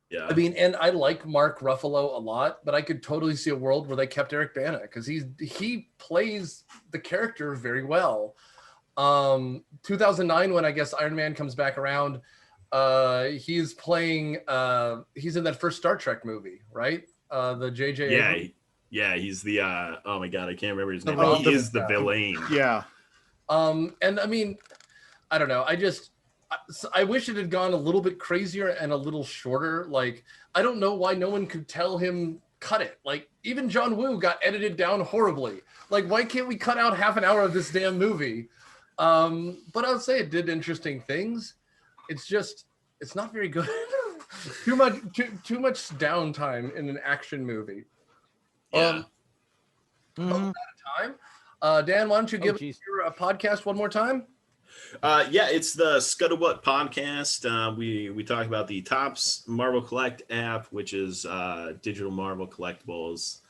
Yeah. I mean, and I like Mark Ruffalo a lot, but I could totally see a world where they kept Eric Bana because he plays the character very well. 2009, when I guess Iron Man comes back around, he's playing he's in that first Star Trek movie, right? The JJ. Yeah, he's the oh my god, I can't remember his name. But he is the villain. Yeah. And I mean, I don't know. I wish it had gone a little bit crazier and a little shorter. Like, I don't know why no one could tell him cut it. Like, even John Woo got edited down horribly. Like, why can't we cut out half an hour of this damn movie? But I'll say it did interesting things. It's just, it's not very good. too much downtime in an action movie. Yeah. Out of time. Dan, why don't you give your podcast one more time? Yeah, it's the Scuttlebutt podcast. We talk about the Topps Marvel Collect app, which is digital Marvel collectibles.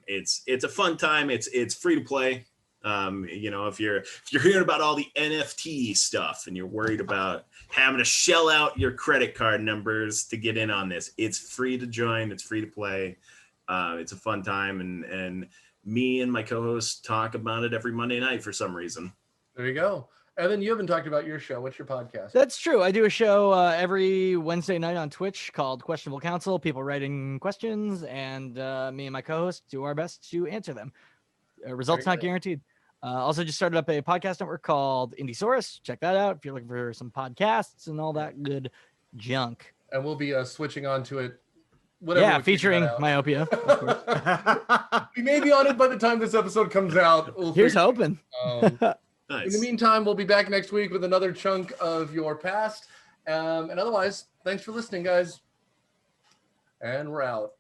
It's a fun time. It's free to play. You know, if you're hearing about all the NFT stuff and you're worried about having to shell out your credit card numbers to get in on this, it's free to join. It's free to play. It's a fun time, and me and my co-host talk about it every Monday night for some reason. There you go. And then you haven't talked about your show. What's your podcast? That's true. I do a show every Wednesday night on Twitch called Questionable Counsel. People writing questions, and me and my co-host do our best to answer them. Results not guaranteed. Also just started up a podcast network called Indiesaurus. Check that out if you're looking for some podcasts and all that good junk. And we'll be switching on to it. Yeah, featuring Myopia. We may be on it by the time this episode comes out. Here's hoping. Nice. In the meantime, we'll be back next week with another chunk of your past. And otherwise, thanks for listening, guys. And we're out.